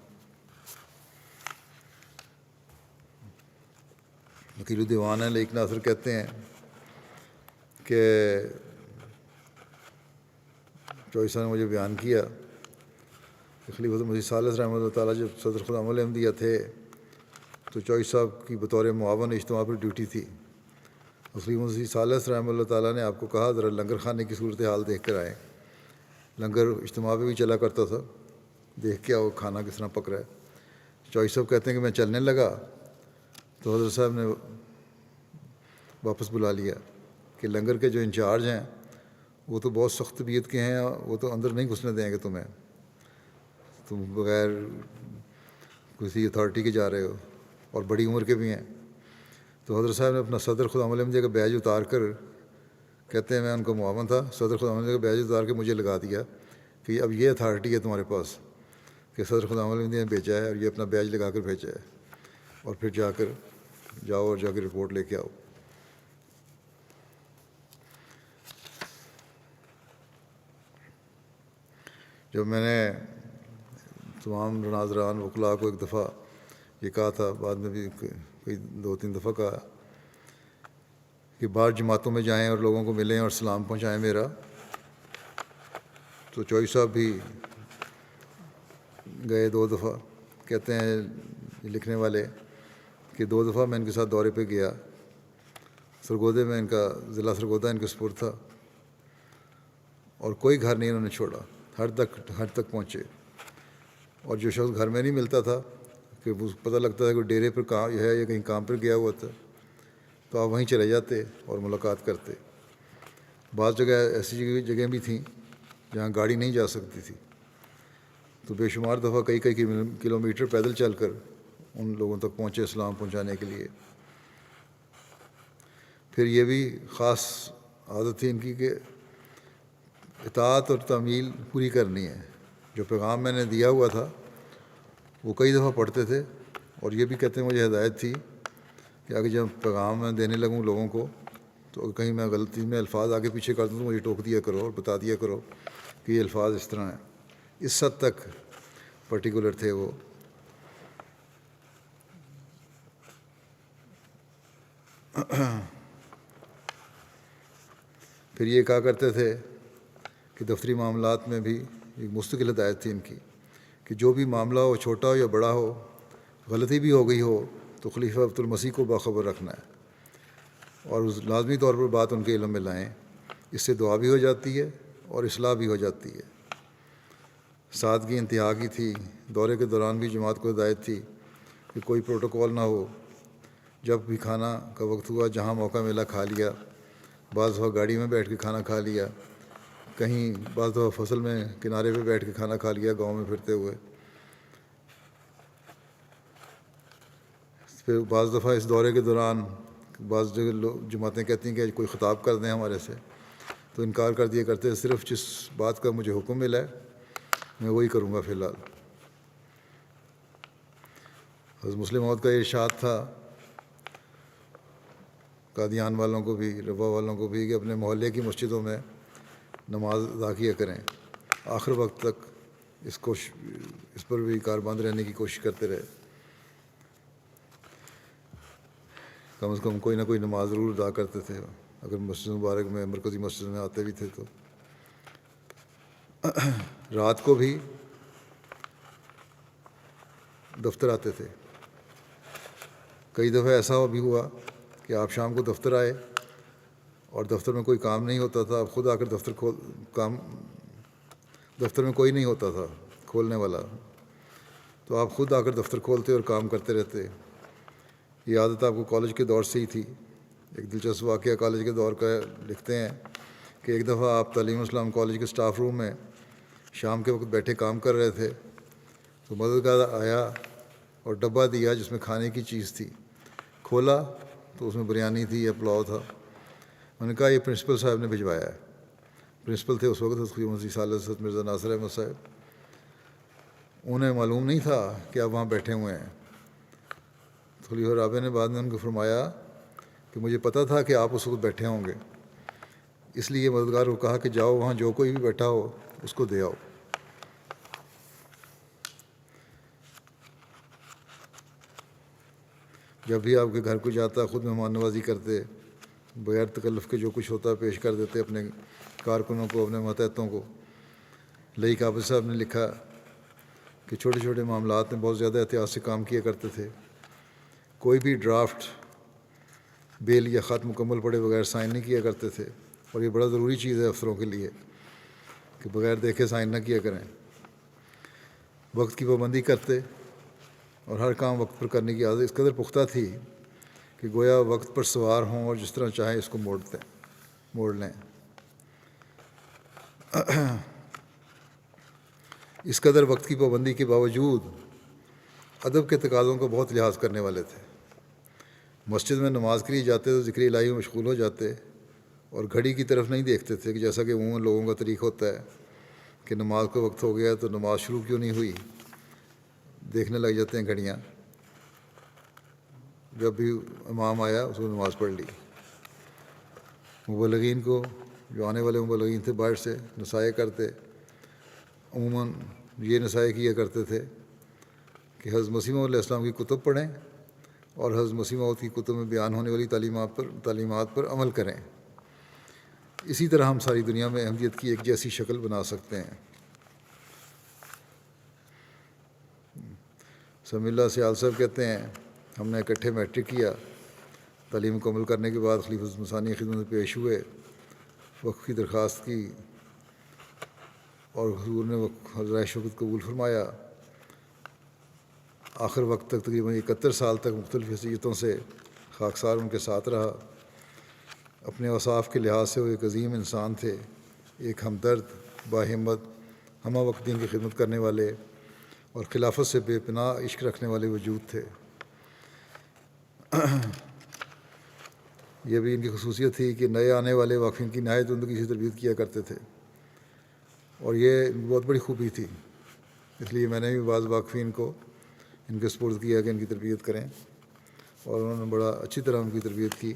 وکیل الدیوان ہیں لیک ناصر کہتے ہیں کہ چوئی صاحب نے مجھے بیان کیا کہ خلیفۃ المسیح ثالث رحمۃ اللہ تعالیٰ جب صدر خدام الاحمدیہ تھے تو چوئی صاحب کی بطور معاون اجتماع پر ڈیوٹی تھی۔ خلیفۃ المسیح ثالث رحمۃ اللہ تعالیٰ نے آپ کو کہا ذرا لنگر خانے کی صورتحال دیکھ کر آئیں۔ لنگر اجتماع پہ بھی چلا کرتا تھا، دیکھ کے وہ کھانا کس طرح پک رہا ہے۔ چوئی صاحب کہتے ہیں کہ میں چلنے لگا تو حضرت صاحب نے واپس بلا لیا کہ لنگر کے جو انچارج ہیں وہ تو بہت سخت طبیعت کے ہیں، وہ تو اندر نہیں گھسنے دیں گے تمہیں، تم بغیر کسی اتھارٹی کے جا رہے ہو اور بڑی عمر کے بھی ہیں۔ تو حضرت صاحب نے اپنا صدر خدام الاحمدیہ کا بیج اتار کر، کہتے ہیں میں ان کا معاون تھا، صدر خدام الاحمدیہ کا بیج اتار کے مجھے لگا دیا کہ اب یہ اتھارٹی ہے تمہارے پاس کہ صدر خدام الاحمدیہ نے بھیجا ہے اور یہ اپنا بیج لگا کر بھیجا ہے، اور پھر جاؤ اور جا کے رپورٹ لے کے آؤ۔ جب میں نے تمام ناظران وکلاء کو ایک دفعہ یہ کہا تھا، بعد میں بھی کوئی 2-3 دفعہ کہا کہ باہر جماعتوں میں جائیں اور لوگوں کو ملیں اور سلام پہنچائیں میرا، تو چوئی صاحب بھی گئے 2 دفعہ۔ کہتے ہیں لکھنے والے کہ 2 دفعہ میں ان کے ساتھ دورے پہ گیا۔ سرگودے میں ان کا ضلع سرگودہ ان کے سپرد تھا، اور کوئی گھر نہیں انہوں نے چھوڑا، ہر تک پہنچے، اور جو شخص گھر میں نہیں ملتا تھا کہ پتہ لگتا تھا کہ ڈیرے پر کہاں ہے یا کہیں کام پر گیا ہوا تھا، تو آپ وہیں چلے جاتے اور ملاقات کرتے۔ بعض جگہ ایسی جگہیں بھی تھیں جہاں گاڑی نہیں جا سکتی تھی، تو بے شمار دفعہ کئی کلومیٹر پیدل چل کر ان لوگوں تک پہنچے اسلام پہنچانے کے لیے۔ پھر یہ بھی خاص عادت تھی ان کی کہ اطاعت اور تعمیل پوری کرنی ہے. جو پیغام میں نے دیا ہوا تھا وہ کئی دفعہ پڑھتے تھے، اور یہ بھی کہتے ہیں مجھے ہدایت تھی کہ اگر جب پیغام میں دینے لگوں لوگوں کو تو کہیں میں غلطی میں الفاظ آگے پیچھے کر دوں تو مجھے ٹوک دیا کرو اور بتا دیا کرو کہ یہ الفاظ اس طرح ہیں. اس حد تک پرٹیکولر تھے وہ. پھر یہ کہا کرتے تھے کہ دفتری معاملات میں بھی ایک مستقل ہدایت تھی ان کی کہ جو بھی معاملہ ہو، چھوٹا ہو یا بڑا ہو، غلطی بھی ہو گئی ہو تو خلیفہ عبد المسیح کو باخبر رکھنا ہے اور لازمی طور پر بات ان کے علم میں لائیں. اس سے دعا بھی ہو جاتی ہے اور اصلاح بھی ہو جاتی ہے. سادگی انتہا کی تھی. دورے کے دوران بھی جماعت کو ہدایت تھی کہ کوئی پروٹوکول نہ ہو. جب بھی کھانا کا وقت ہوا جہاں موقع ملا کھا لیا. بعض دفعہ گاڑی میں بیٹھ کے کھانا کھا لیا، کہیں بعض دفعہ فصل میں کنارے پہ بیٹھ کے کھانا کھا لیا گاؤں میں پھرتے ہوئے. پھر بعض دفعہ اس دورے کے دوران بعض جگہ لوگ جماعتیں کہتی ہیں کہ کوئی خطاب کر دیں ہمارے سے، تو انکار کر دیا کرتے. صرف جس بات کا مجھے حکم ملا ہے میں وہی کروں گا فی الحال. حضرت مسلم موعود کا یہ ارشاد تھا قادیان والوں کو بھی، ربا والوں کو بھی، کہ اپنے محلے کی مسجدوں میں نماز ادا کیا کریں. آخر وقت تک اس پر بھی کاربند رہنے کی کوشش کرتے رہے. کم از کم کوئی نہ کوئی نماز ضرور ادا کرتے تھے اگر مسجد مبارک میں، مرکزی مسجد میں آتے بھی تھے تو. رات کو بھی دفتر آتے تھے. کئی دفعہ ایسا بھی ہوا کہ آپ شام کو دفتر آئے اور دفتر میں کوئی کام نہیں ہوتا تھا. آپ خود آ کر دفتر میں کوئی نہیں ہوتا تھا کھولنے والا، تو آپ خود آ کر دفتر کھولتے اور کام کرتے رہتے. یہ عادت آپ کو کالج کے دور سے ہی تھی. ایک دلچسپ واقعہ کالج کے دور کا لکھتے ہیں کہ ایک دفعہ آپ تعلیم اسلام کالج کے اسٹاف روم میں شام کے وقت بیٹھے کام کر رہے تھے تو مددگار آیا اور ڈبہ دیا جس میں کھانے کی چیز تھی. کھولا تو اس میں بریانی تھی یا پلاؤ تھا. انہوں نے کہا یہ پرنسپل صاحب نے بھجوایا ہے. پرنسپل تھے اس وقت مسیح ثالث حضرت مرزا ناصر احمد صاحب. انہیں معلوم نہیں تھا کہ آپ وہاں بیٹھے ہوئے ہیں. خلیفہ رابع نے بعد میں ان کو فرمایا کہ مجھے پتہ تھا کہ آپ اس وقت بیٹھے ہوں گے، اس لیے مددگار کو کہا کہ جاؤ وہاں جو کوئی بھی بیٹھا ہو اس کو دے آؤ. جب بھی آپ کے گھر کو جاتا خود مہمان نوازی کرتے، بغیر تکلف کے جو کچھ ہوتا پیش کر دیتے اپنے کارکنوں کو، اپنے ماتحتوں کو. لئی قابل صاحب نے لکھا کہ چھوٹے چھوٹے معاملات میں بہت زیادہ احتیاط سے کام کیا کرتے تھے. کوئی بھی ڈرافٹ، بیل یا خط مکمل پڑے بغیر سائن نہیں کیا کرتے تھے، اور یہ بڑا ضروری چیز ہے افسروں کے لیے کہ بغیر دیکھے سائن نہ کیا کریں. وقت کی پابندی کرتے اور ہر کام وقت پر کرنے کی عادت اس قدر پختہ تھی کہ گویا وقت پر سوار ہوں اور جس طرح چاہیں اس کو موڑ لیں. اس قدر وقت کی پابندی کے باوجود ادب کے تقاضوں کو بہت لحاظ کرنے والے تھے. مسجد میں نماز کے لیے جاتے تو ذکر الہی میں مشغول ہو جاتے اور گھڑی کی طرف نہیں دیکھتے تھے کہ جیسا کہ عموماً لوگوں کا طریق ہوتا ہے کہ نماز کا وقت ہو گیا تو نماز شروع کیوں نہیں ہوئی، دیکھنے لگ جاتے ہیں گھڑیاں. جب بھی امام آیا اس کو نماز پڑھ لی. مبلغین کو، جو آنے والے مبلغین تھے باہر سے، نصائح کرتے. عموماً یہ نصائح کیا کرتے تھے کہ حضرت مسیح موعود علیہ السلام کی کتب پڑھیں اور حضرت مسیح موعود کی کتب میں بیان ہونے والی تعلیمات پر عمل کریں. اسی طرح ہم ساری دنیا میں احمدیت کی ایک جیسی شکل بنا سکتے ہیں. سمی اللہ سیال صاحب کہتے ہیں ہم نے اکٹھے میٹرک کیا. تعلیم مکمل کرنے کے بعد خلیفہ مسانی خدمت میں پیش ہوئے، وقف کی درخواست کی اور حضور نے رائے شفقت قبول فرمایا. آخر وقت تک تقریباً 71 سال تک مختلف حیثیتوں سے خاکسار ان کے ساتھ رہا. اپنے اوصاف کے لحاظ سے وہ ایک عظیم انسان تھے، ایک ہمدرد، باہمت، ہمہ وقت دین کی خدمت کرنے والے اور خلافت سے بے پناہ عشق رکھنے والے وجود تھے. یہ بھی ان کی خصوصیت تھی کہ نئے آنے والے واقفین کی نہایت عمدگی سے تربیت کیا کرتے تھے، اور یہ بہت بڑی خوبی تھی۔ اس لیے میں نے بھی بعض واقفین کو ان کے سپرد کیا کہ ان کی تربیت کریں، اور انہوں نے بڑا اچھی طرح ان کی تربیت کی۔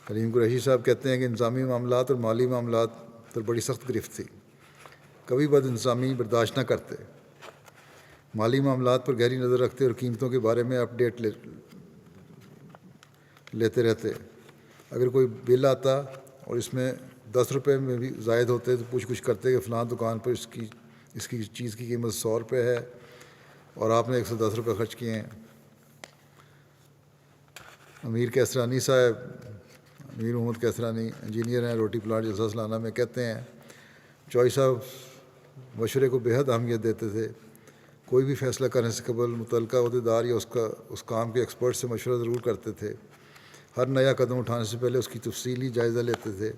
حلیم قریشی صاحب کہتے ہیں کہ انتظامی معاملات اور مالی معاملات پر بڑی سخت گرفت تھی، کبھی بد انتظامی برداشت نہ کرتے، مالی معاملات پر گہری نظر رکھتے اور قیمتوں کے بارے میں اپڈیٹ لیتے رہتے۔ اگر کوئی بل آتا اور اس میں 10 روپے میں بھی زائد ہوتے تو پوچھ گچھ کرتے کہ فلاں دکان پر اس کی چیز کی قیمت 100 روپے ہے اور آپ نے 110 روپے خرچ کیے ہیں۔ امیر کیسرانی صاحب، امیر محمد کیسرانی انجینئر ہیں، روٹی پلانٹ جلسہ سلانہ میں کہتے ہیں چوئی صاحب مشورے کو بے حد اہمیت دیتے تھے۔ کوئی بھی فیصلہ کرنے سے قبل متعلقہ عہدیدار یا اس کام کے ایکسپرٹ سے مشورہ ضرور کرتے تھے۔ ہر نیا قدم اٹھانے سے پہلے اس کی تفصیلی جائزہ لیتے تھے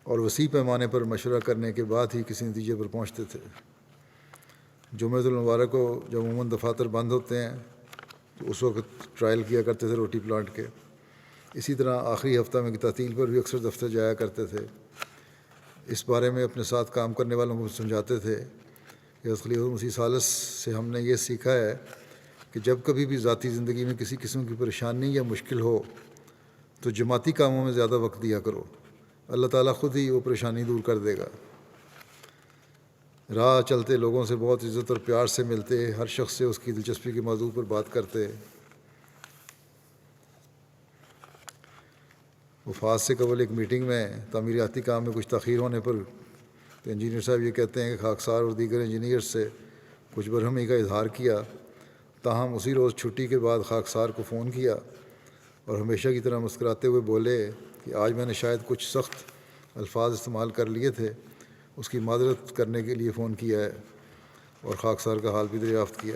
اور وسیع پیمانے پر مشورہ کرنے کے بعد ہی کسی نتیجے پر پہنچتے تھے۔ جمعۃ المبارک کو جب عموماً دفاتر بند ہوتے ہیں تو اس وقت ٹرائل کیا کرتے تھے روٹی پلانٹ کے۔ اسی طرح آخری ہفتہ میں تعطیل پر بھی اکثر دفتر جایا کرتے تھے۔ اس بارے میں اپنے ساتھ کام کرنے والوں کو سمجھاتے تھے کہ حضرت خلیفہ مسیح ثالث سے ہم نے یہ سیکھا ہے کہ جب کبھی بھی ذاتی زندگی میں کسی قسم کی پریشانی یا مشکل ہو تو جماعتی کاموں میں زیادہ وقت دیا کرو، اللہ تعالیٰ خود ہی وہ پریشانی دور کر دے گا۔ راہ چلتے لوگوں سے بہت عزت اور پیار سے ملتے، ہر شخص سے اس کی دلچسپی کے موضوع پر بات کرتے۔ وفات سے قبل ایک میٹنگ میں تعمیراتی کام میں کچھ تاخیر ہونے پر تو انجینئر صاحب یہ کہتے ہیں کہ خاکسار اور دیگر انجینئرز سے کچھ برہمی کا اظہار کیا، تاہم اسی روز چھٹی کے بعد خاکسار کو فون کیا اور ہمیشہ کی طرح مسکراتے ہوئے بولے کہ آج میں نے شاید کچھ سخت الفاظ استعمال کر لیے تھے، اس کی معذرت کرنے کے لیے فون کیا ہے اور خاکسار کا حال بھی دریافت کیا۔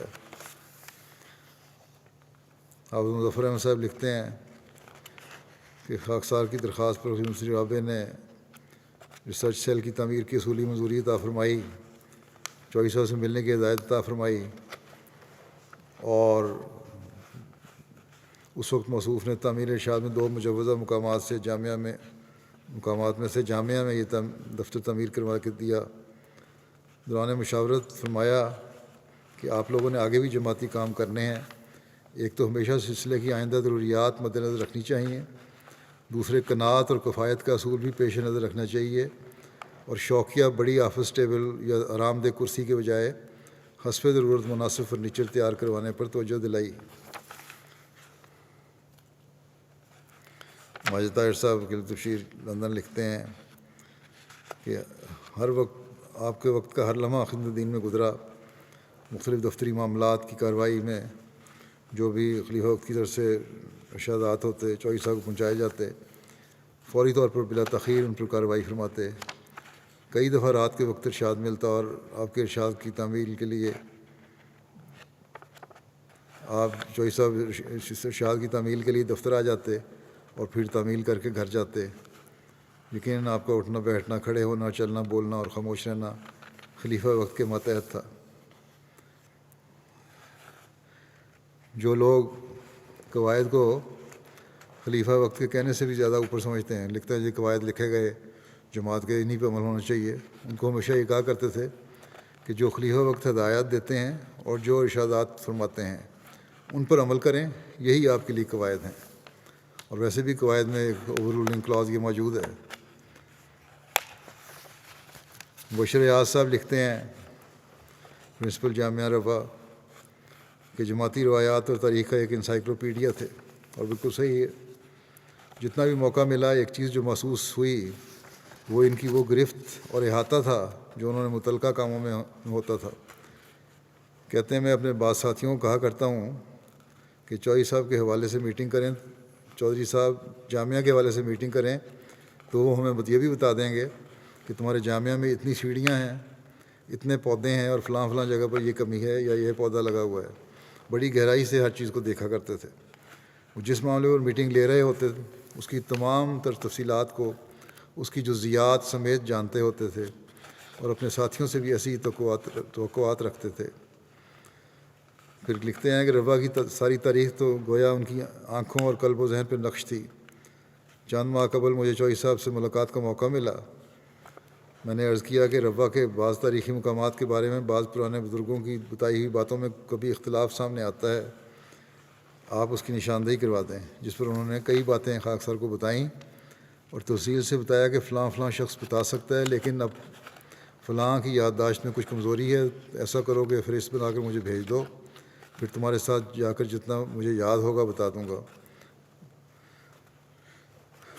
حافظ مظفر احمد صاحب لکھتے ہیں کہ خاکسار کی درخواست پر مسری رابع نے ریسرچ سیل کی تعمیر کی اصولی منظوری عطا فرمائی، چوئی صاحب سے ملنے کی ہدایت عطا فرمائی، اور اس وقت موصوف نے تعمیر ارشاد میں 2 مجوزہ مقامات میں سے جامعہ میں یہ دفتر تعمیر کروا کے دیا۔ دوران مشاورت فرمایا کہ آپ لوگوں نے آگے بھی جماعتی کام کرنے ہیں، ایک تو ہمیشہ سلسلے کی آئندہ ضروریات مد نظر رکھنی چاہیے، دوسرے قناعت اور کفایت کا اصول بھی پیش نظر رکھنا چاہیے، اور شوقیہ بڑی آفس ٹیبل یا آرام دہ کرسی کے بجائے حسب ضرورت مناسب فرنیچر تیار کروانے پر توجہ دلائی۔ ماجد طاہر صاحب کے تبشیر لندن لکھتے ہیں کہ ہر وقت آپ کے وقت کا ہر لمحہ خدمت دین میں گزرا، مختلف دفتری معاملات کی کارروائی میں جو بھی خلیفہ وقت کی طرف سے ارشادات ہوتے چوئی صاحب کو پہنچائے جاتے، فوری طور پر بلا تاخیر ان پر کارروائی فرماتے۔ کئی دفعہ رات کے وقت ارشاد ملتا اور آپ کے ارشاد کی تعمیل کے لیے آپ چوئی صاحب ارشاد کی تعمیل کے لیے دفتر آ جاتے اور پھر تعمیل کر کے گھر جاتے۔ یقیناً آپ کا اٹھنا بیٹھنا، کھڑے ہونا، چلنا بولنا اور خاموش رہنا خلیفہ وقت کے ماتحت تھا۔ جو لوگ قواعد کو خلیفہ وقت کے کہنے سے بھی زیادہ اوپر سمجھتے ہیں، لکھتے ہیں جی قواعد لکھے گئے، جماعت کے انہی پہ عمل ہونا چاہیے، ان کو ہمیشہ یہ کہا کرتے تھے کہ جو خلیفہ وقت ہدایات دیتے ہیں اور جو ارشادات فرماتے ہیں ان پر عمل کریں، یہی آپ کے لیے قواعد ہیں۔ اور ویسے بھی قواعد میں ایک اوور رولنگ کلاز یہ موجود ہے۔ بشر ایاز صاحب لکھتے ہیں پرنسپل جامعہ رفا کہ جماعتی روایات اور تاریخ کا ایک انسائکلوپیڈیا تھے، اور بالکل صحیح ہے۔ جتنا بھی موقع ملا ایک چیز جو محسوس ہوئی وہ ان کی وہ گرفت اور احاطہ تھا جو انہوں نے متعلقہ کاموں میں ہوتا تھا۔ کہتے ہیں میں اپنے بعض ساتھیوں کو کہا کرتا ہوں کہ چوئی صاحب کے حوالے سے میٹنگ کریں، چودھری صاحب جامعہ کے حوالے سے میٹنگ کریں تو وہ ہمیں یہ بھی بتا دیں گے کہ تمہارے جامعہ میں اتنی سیڑھیاں ہیں، اتنے پودے ہیں اور فلاں فلاں جگہ پر یہ کمی ہے یا یہ پودا لگا ہوا ہے۔ بڑی گہرائی سے ہر چیز کو دیکھا کرتے تھے۔ وہ جس معاملے پر میٹنگ لے رہے ہوتے اس کی تمام تر تفصیلات کو، اس کی جزیات سمیت جانتے ہوتے تھے اور اپنے ساتھیوں سے بھی ایسی توقعات رکھتے تھے۔ پھر لکھتے ہیں کہ روا کی ساری تاریخ تو گویا ان کی آنکھوں اور قلب و ذہن پہ نقش تھی۔ چند ماہ قبل مجھے چوئی صاحب سے ملاقات کا موقع ملا۔ میں نے عرض کیا کہ روا کے بعض تاریخی مقامات کے بارے میں بعض پرانے بزرگوں کی بتائی ہوئی باتوں میں کبھی اختلاف سامنے آتا ہے، آپ اس کی نشاندہی کروا دیں، جس پر انہوں نے کئی باتیں خاکسار کو بتائیں اور تفصیل سے بتایا کہ فلاں فلاں شخص بتا سکتا ہے، لیکن اب فلاں کی یادداشت میں کچھ کمزوری ہے، ایسا کرو کہ فہرست بنا کر مجھے بھیج دو، پھر تمہارے ساتھ جا کر جتنا مجھے یاد ہوگا بتا دوں گا۔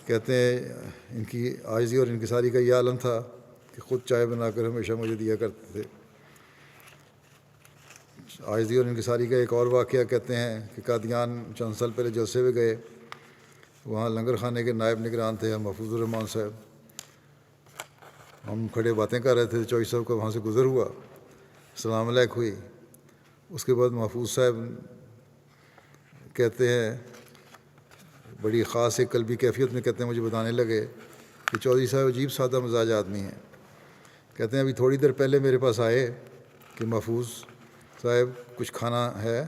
کہتے ہیں ان کی عاجزی اور انکساری کا یہ عالم تھا کہ خود چائے بنا کر ہمیشہ مجھے دیا کرتے تھے۔ عاجزی اور انکساری کا ایک اور واقعہ کہتے ہیں کہ قادیان چند سال پہلے جلسے میں گئے، وہاں لنگر خانے کے نائب نگران تھے محفوظ الرحمان صاحب۔ ہم کھڑے باتیں کر رہے تھے، چوئی صاحب کا وہاں سے گزر ہوا، السلام علیکم ہوئی۔ اس کے بعد محفوظ صاحب کہتے ہیں بڑی خاص ایک قلبی کیفیت میں کہتے ہیں مجھے بتانے لگے کہ چودھری صاحب عجیب سادہ مزاج آدمی ہیں۔ کہتے ہیں ابھی تھوڑی دیر پہلے میرے پاس آئے کہ محفوظ صاحب کچھ کھانا ہے،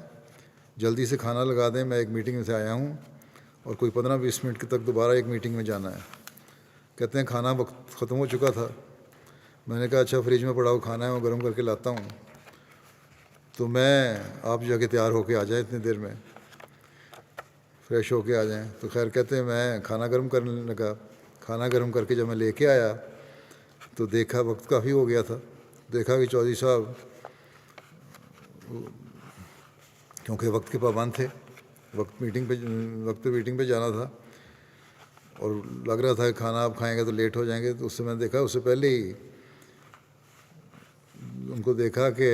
جلدی سے کھانا لگا دیں، میں ایک میٹنگ میں سے آیا ہوں اور کوئی 15-20 منٹ تک دوبارہ ایک میٹنگ میں جانا ہے۔ کہتے ہیں کھانا وقت ختم ہو چکا تھا، میں نے کہا اچھا فریج میں پڑا ہوا کھانا ہے، میں گرم کر کے لاتا ہوں، تو میں آپ جا کے تیار ہو کے آ جائیں، اتنی دیر میں فریش ہو کے آ جائیں۔ تو خیر کہتے ہیں میں کھانا گرم کرنے لگا، کھانا گرم کر کے جب میں لے کے آیا تو دیکھا وقت کافی ہو گیا تھا، دیکھا کہ چودھری صاحب کیونکہ وقت کے پابند تھے، وقت پہ میٹنگ پہ جانا تھا اور لگ رہا تھا کہ کھانا آپ کھائیں گے تو لیٹ ہو جائیں گے، تو اس سے میں نے دیکھا اس سے پہلے ہی ان کو دیکھا کہ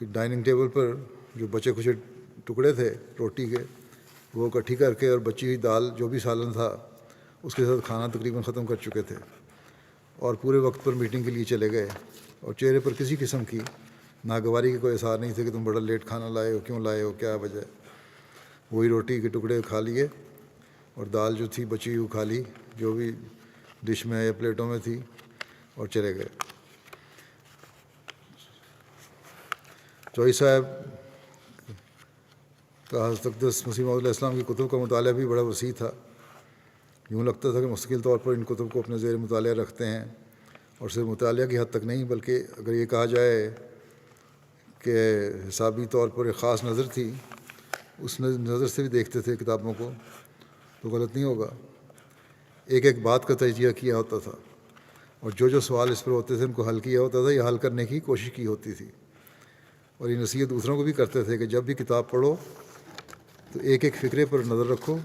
ڈائننگ ٹیبل پر جو بچے کچے ٹکڑے تھے روٹی کے وہ اکٹھی کر کے اور بچی ہوئی دال جو بھی سالن تھا اس کے ساتھ کھانا تقریباً ختم کر چکے تھے اور پورے وقت پر میٹنگ کے لیے چلے گئے، اور چہرے پر کسی قسم کی ناگواری کے کوئی اثار نہیں تھے کہ تم بڑا لیٹ کھانا لائے ہو، کیوں لائے ہو، کیا وجہ ہے۔ وہی روٹی کے ٹکڑے کھا لیے اور دال جو تھی بچی ہوئی کھا لی جو بھی ڈش میں یا پلیٹوں میں تھی اور چلے گئے۔ چوئی صاحب کا حضرت اقدس مسیح موعود علیہ السلام کی کتب کا مطالعہ بھی بڑا وسیع تھا، یوں لگتا تھا کہ مستقل طور پر ان کتب کو اپنے زیر مطالعہ رکھتے ہیں، اور صرف مطالعہ کی حد تک نہیں بلکہ اگر یہ کہا جائے کہ حسابی طور پر ایک خاص نظر تھی، اس نظر سے بھی دیکھتے تھے کتابوں کو تو غلط نہیں ہوگا۔ ایک ایک بات کا تجزیہ کیا ہوتا تھا اور جو سوال اس پر ہوتے تھے ان کو حل کیا ہوتا تھا یا حل کرنے کی کوشش کی ہوتی تھی، اور یہ نصیحت دوسروں کو بھی کرتے تھے کہ جب بھی کتاب پڑھو تو ایک ایک فقرے پر نظر رکھو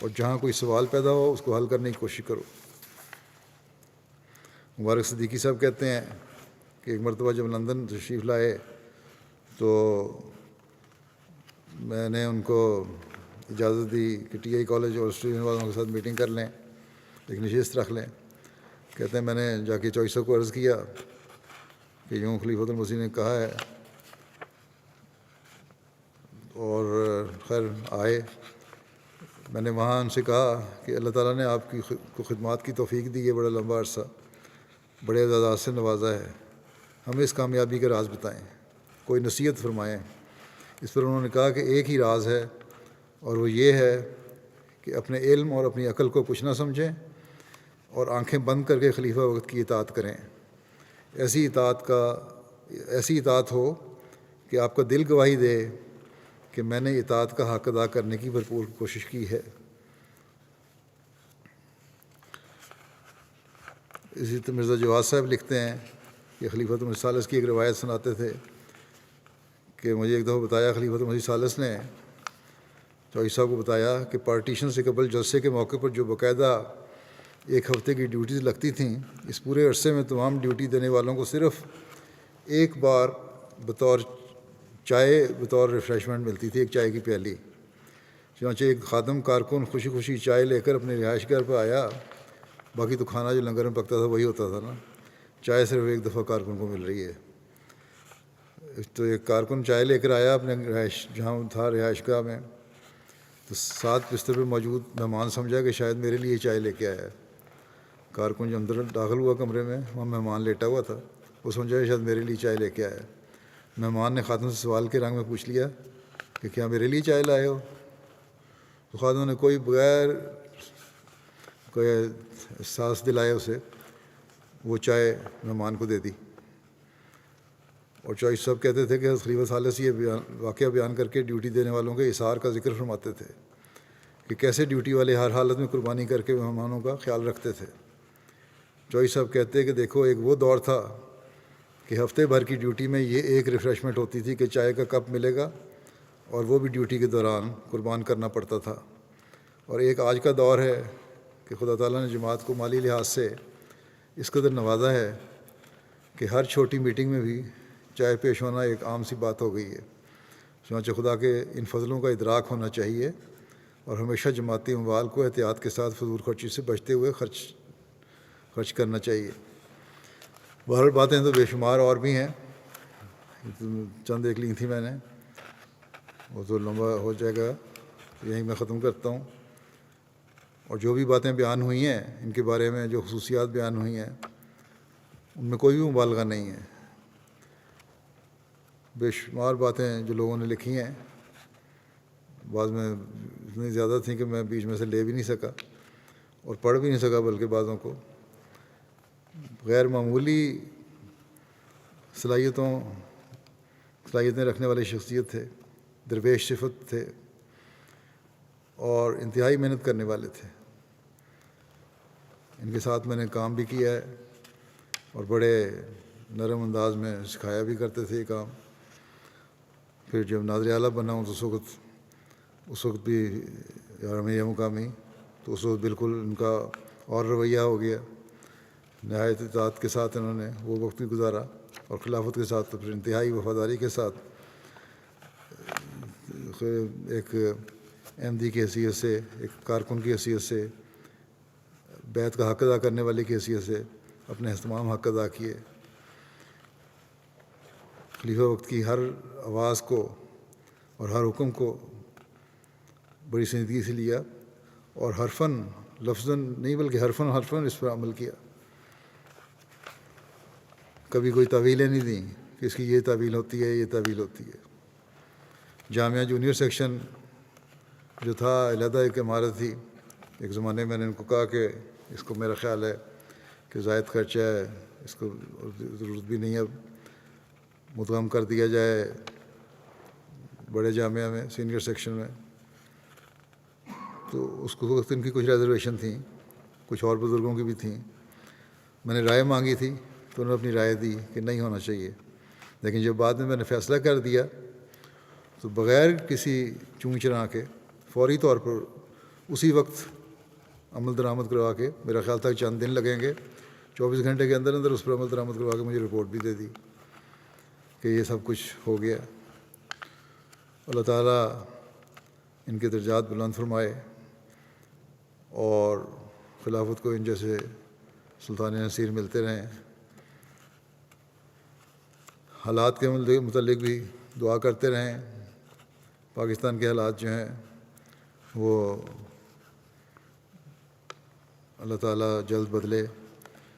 اور جہاں کوئی سوال پیدا ہو اس کو حل کرنے کی کوشش کرو۔ مبارک صدیقی صاحب کہتے ہیں کہ ایک مرتبہ جب لندن تشریف لائے تو میں نے ان کو اجازت دی کہ ٹی آئی کالج اور اسٹوڈنٹ والوں کے ساتھ میٹنگ کر لیں، ایک نشست رکھ لیں۔ کہتے ہیں میں نے جا کے چوئی صاحب کو عرض کیا کہ یوں خلیفۃ المسیح نے کہا ہے، اور خیر آئے۔ میں نے وہاں ان سے کہا کہ اللہ تعالیٰ نے آپ کی کو خدمات کی توفیق دی ہے، بڑا لمبا عرصہ بڑے اعزازات سے نوازا ہے، ہمیں اس کامیابی کا راز بتائیں، کوئی نصیحت فرمائیں۔ اس پر انہوں نے کہا کہ ایک ہی راز ہے اور وہ یہ ہے کہ اپنے علم اور اپنی عقل کو کچھ نہ سمجھیں اور آنکھیں بند کر کے خلیفہ وقت کی اطاعت کریں، ایسی اطاعت ہو کہ آپ کا دل گواہی دے کہ میں نے اطاعت کا حق ادا کرنے کی بھرپور کوشش کی ہے۔ اسی طرح مرزا جواد صاحب لکھتے ہیں کہ خلیفۃ مسیح ثالث کی ایک روایت سناتے تھے کہ مجھے ایک دفعہ بتایا خلیفۃ مسیح ثالث نے چوئی صاحب کو بتایا کہ پارٹیشن سے قبل جلسے کے موقع پر جو باقاعدہ ایک ہفتے کی ڈیوٹیز لگتی تھیں، اس پورے عرصے میں تمام ڈیوٹی دینے والوں کو صرف ایک بار بطور ریفریشمنٹ ملتی تھی، ایک چائے کی پیالی۔ چنانچہ ایک خادم کارکن خوشی خوشی چائے لے کر اپنے رہائش گھر پر آیا، باقی تو کھانا جو لنگر میں پکتا تھا وہی ہوتا تھا نا، چائے صرف ایک دفعہ کارکن کو مل رہی ہے۔ تو ایک کارکن چائے لے کر آیا اپنے جہاں تھا رہائش گاہ میں، تو ساتھ بستر پہ موجود مہمان سمجھا کہ شاید میرے لیے چائے لے کے آیا ہے۔ کارکن جو اندر داخل ہوا کمرے میں، وہاں مہمان لیٹا ہوا تھا، وہ سمجھا کہ شاید میرے لیے چائے لے کے آیا ہے۔ مہمان نے خاتون سے سوال کے رنگ میں پوچھ لیا کہ کیا میرے لیے چائے لائے ہو؟ تو خاتون نے کوئی بغیر کوئی احساس دلائے اسے وہ چائے مہمان کو دے دی. اور چوائس صاحب کہتے تھے کہ خلیفہ ثالث یہ واقعہ بیان کر کے ڈیوٹی دینے والوں کے اثار کا ذکر فرماتے تھے کہ کیسے ڈیوٹی والے ہر حالت میں قربانی کر کے مہمانوں کا خیال رکھتے تھے. چوائس صاحب کہتے کہ دیکھو ایک وہ دور تھا کہ ہفتے بھر کی ڈیوٹی میں یہ ایک ریفریشمنٹ ہوتی تھی کہ چائے کا کپ ملے گا، اور وہ بھی ڈیوٹی کے دوران قربان کرنا پڑتا تھا. اور ایک آج کا دور ہے کہ خدا تعالیٰ نے جماعت کو مالی لحاظ سے اس قدر نوازا ہے کہ ہر چھوٹی میٹنگ میں بھی چائے پیش ہونا ایک عام سی بات ہو گئی ہے. چنانچہ خدا کے ان فضلوں کا ادراک ہونا چاہیے اور ہمیشہ جماعتی اموال کو احتیاط کے ساتھ فضول خرچی سے بچتے ہوئے خرچ کرنا چاہیے. بہرحال باتیں تو بے شمار اور بھی ہیں، چند ایک لی تھی میں نے، وہ تو لمبا ہو جائے گا، یہیں میں ختم کرتا ہوں. اور جو بھی باتیں بیان ہوئی ہیں ان کے بارے میں، جو خصوصیات بیان ہوئی ہیں، ان میں کوئی بھی مبالغہ نہیں ہے. بے شمار باتیں جو لوگوں نے لکھی ہیں، بعض میں اتنی زیادہ تھیں کہ میں بیچ میں سے لے بھی نہیں سکا اور پڑھ بھی نہیں سکا، بلکہ بعضوں کو غیر معمولی صلاحیتیں رکھنے والے شخصیت تھے، درویش صفت تھے اور انتہائی محنت کرنے والے تھے. ان کے ساتھ میں نے کام بھی کیا ہے اور بڑے نرم انداز میں سکھایا بھی کرتے تھے یہ کام. پھر جب ناظر اعلیٰ بنا ہوں تو اس وقت بھی یارمیہ مقامی، تو اس وقت بالکل ان کا اور رویہ ہو گیا. نہایت اطاعت کے ساتھ انہوں نے وہ وقت بھی گزارا، اور خلافت کے ساتھ تو پھر انتہائی وفاداری کے ساتھ ایک احمدی کی حیثیت سے، ایک کارکن کی حیثیت سے، بیعت کا حق ادا کرنے والے کی حیثیت سے اپنے تمام حق ادا کیے. خلیفہ وقت کی ہر آواز کو اور ہر حکم کو بڑی سنجیدگی سے لیا، اور حرفاً لفظاً نہیں بلکہ حرفاً اس پر عمل کیا. کبھی کوئی تعویلیں نہیں دیں کہ اس کی یہ تعویل ہوتی ہے، یہ تعویل ہوتی ہے. جامعہ جونیئر سیکشن جو تھا علیحدہ ایک عمارت تھی. ایک زمانے میں نے ان کو کہا کہ اس کو میرا خیال ہے کہ زائد خرچہ ہے، اس کو ضرورت بھی نہیں ہے، اب مدغم کر دیا جائے بڑے جامعہ میں، سینئر سیکشن میں. تو اس کو وقت ان کی کچھ ریزرویشن تھیں، کچھ اور بزرگوں کی بھی تھیں. میں نے رائے مانگی تھی تو انہوں نے اپنی رائے دی کہ نہیں ہونا چاہیے. لیکن جب بعد میں نے فیصلہ کر دیا تو بغیر کسی چون چرا کے فوری طور پر اسی وقت عمل درآمد کروا کے، میرا خیال تھا چند دن لگیں گے، 24 گھنٹے کے اندر اندر اس پر عمل درآمد کروا کے مجھے رپورٹ بھی دے دی کہ یہ سب کچھ ہو گیا. اللہ تعالیٰ ان کے درجات بلند فرمائے اور خلافت کو ان جیسے سلطان نصیر ملتے رہیں. حالات کے متعلق بھی دعا کرتے رہیں. پاکستان کے حالات جو ہیں وہ اللہ تعالیٰ جلد بدلے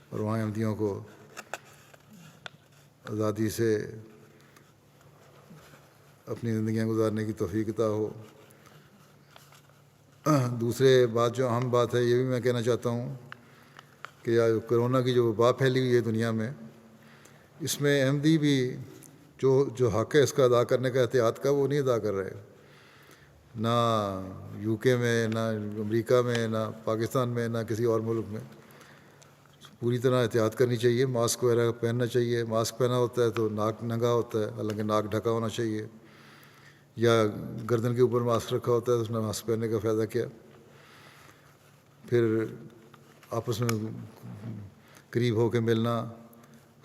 اور وہاں احمدیوں کو آزادی سے اپنی زندگیاں گزارنے کی توفیق عطا ہو. دوسرے بات جو اہم بات ہے، یہ بھی میں کہنا چاہتا ہوں کہ کرونا کی جو وبا پھیلی ہوئی ہے دنیا میں، اس میں احمدی بھی جو حق ہے اس کا ادا کرنے کا احتیاط کا، وہ نہیں ادا کر رہے. نہ یو کے میں، نہ امریکہ میں، نہ پاکستان میں، نہ کسی اور ملک میں. پوری طرح احتیاط کرنی چاہیے. ماسک وغیرہ پہننا چاہیے. ماسک پہنا ہوتا ہے تو ناک ننگا ہوتا ہے، حالانکہ ناک ڈھکا ہونا چاہیے. یا گردن کے اوپر ماسک رکھا ہوتا ہے تو اس میں ماسک پہننے کا فائدہ کیا. پھر آپس میں قریب ہو کے ملنا،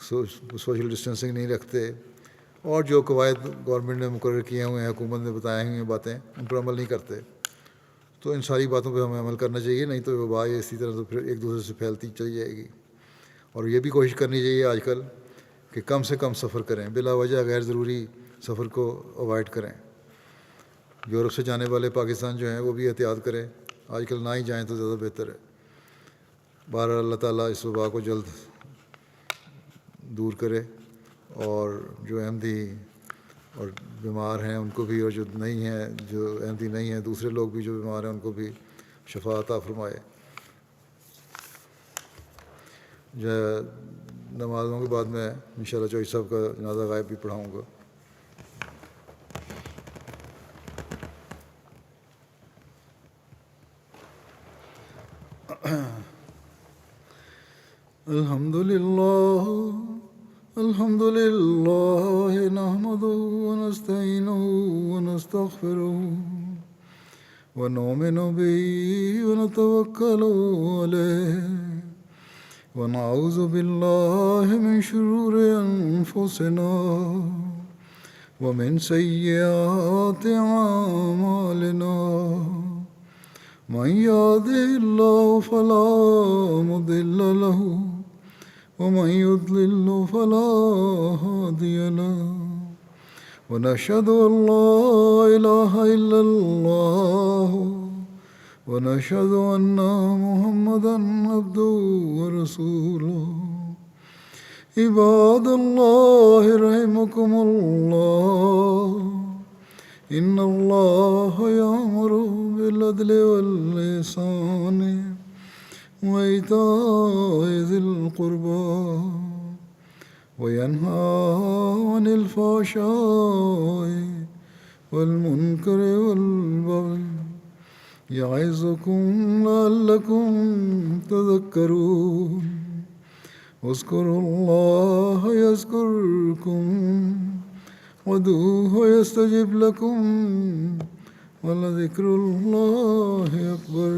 سوشل ڈسٹینسنگ نہیں رکھتے، اور جو قواعد گورنمنٹ نے مقرر کیے ہوئے ہیں، حکومت نے بتائی ہوئی ہیں باتیں، ان پر عمل نہیں کرتے. تو ان ساری باتوں پہ ہمیں عمل کرنا چاہیے، نہیں تو وبا اسی طرح تو پھر ایک دوسرے سے پھیلتی چلی جائے گی. اور یہ بھی کوشش کرنی چاہیے آج کل کہ کم سے کم سفر کریں، بلا وجہ غیر ضروری سفر کو اوائڈ کریں. یورپ سے جانے والے پاکستان جو ہیں وہ بھی احتیاط کریں. آج کل نہ ہی جائیں تو زیادہ بہتر ہے. بہرحال اللہ تعالیٰ اس وبا کو جلد دور کرے، اور جو احمدی اور بیمار ہیں ان کو بھی، اور جو نہیں ہیں، جو احمدی نہیں ہیں دوسرے لوگ بھی جو بیمار ہیں ان کو بھی شفا عطا فرمائے۔ جو نمازوں کے بعد میں انشاءاللہ چوہی صاحب کا جنازہ غائب بھی پڑھاؤں گا۔ الحمد لله نحمده ونستعينه ونستغفره ونؤمن به ونتوكل عليه ونعوذ بالله من شرور أنفسنا ومن سيئات أعمالنا من يهده الله فلا مضل له ومن يضلل فلا هادي له ونشهد أن لا إله إلا الله ونشهد أن محمدا عبده ورسوله عباد الله رحمكم الله إن الله يأمر بالعدل والإحسان وإيتاء ذي القربى وينهى عن الفحشاء والمنكر والبغي يعظكم لعلكم تذكرون اذكروا الله يذكركم وادعوه يستجب لكم ولذكر الله أكبر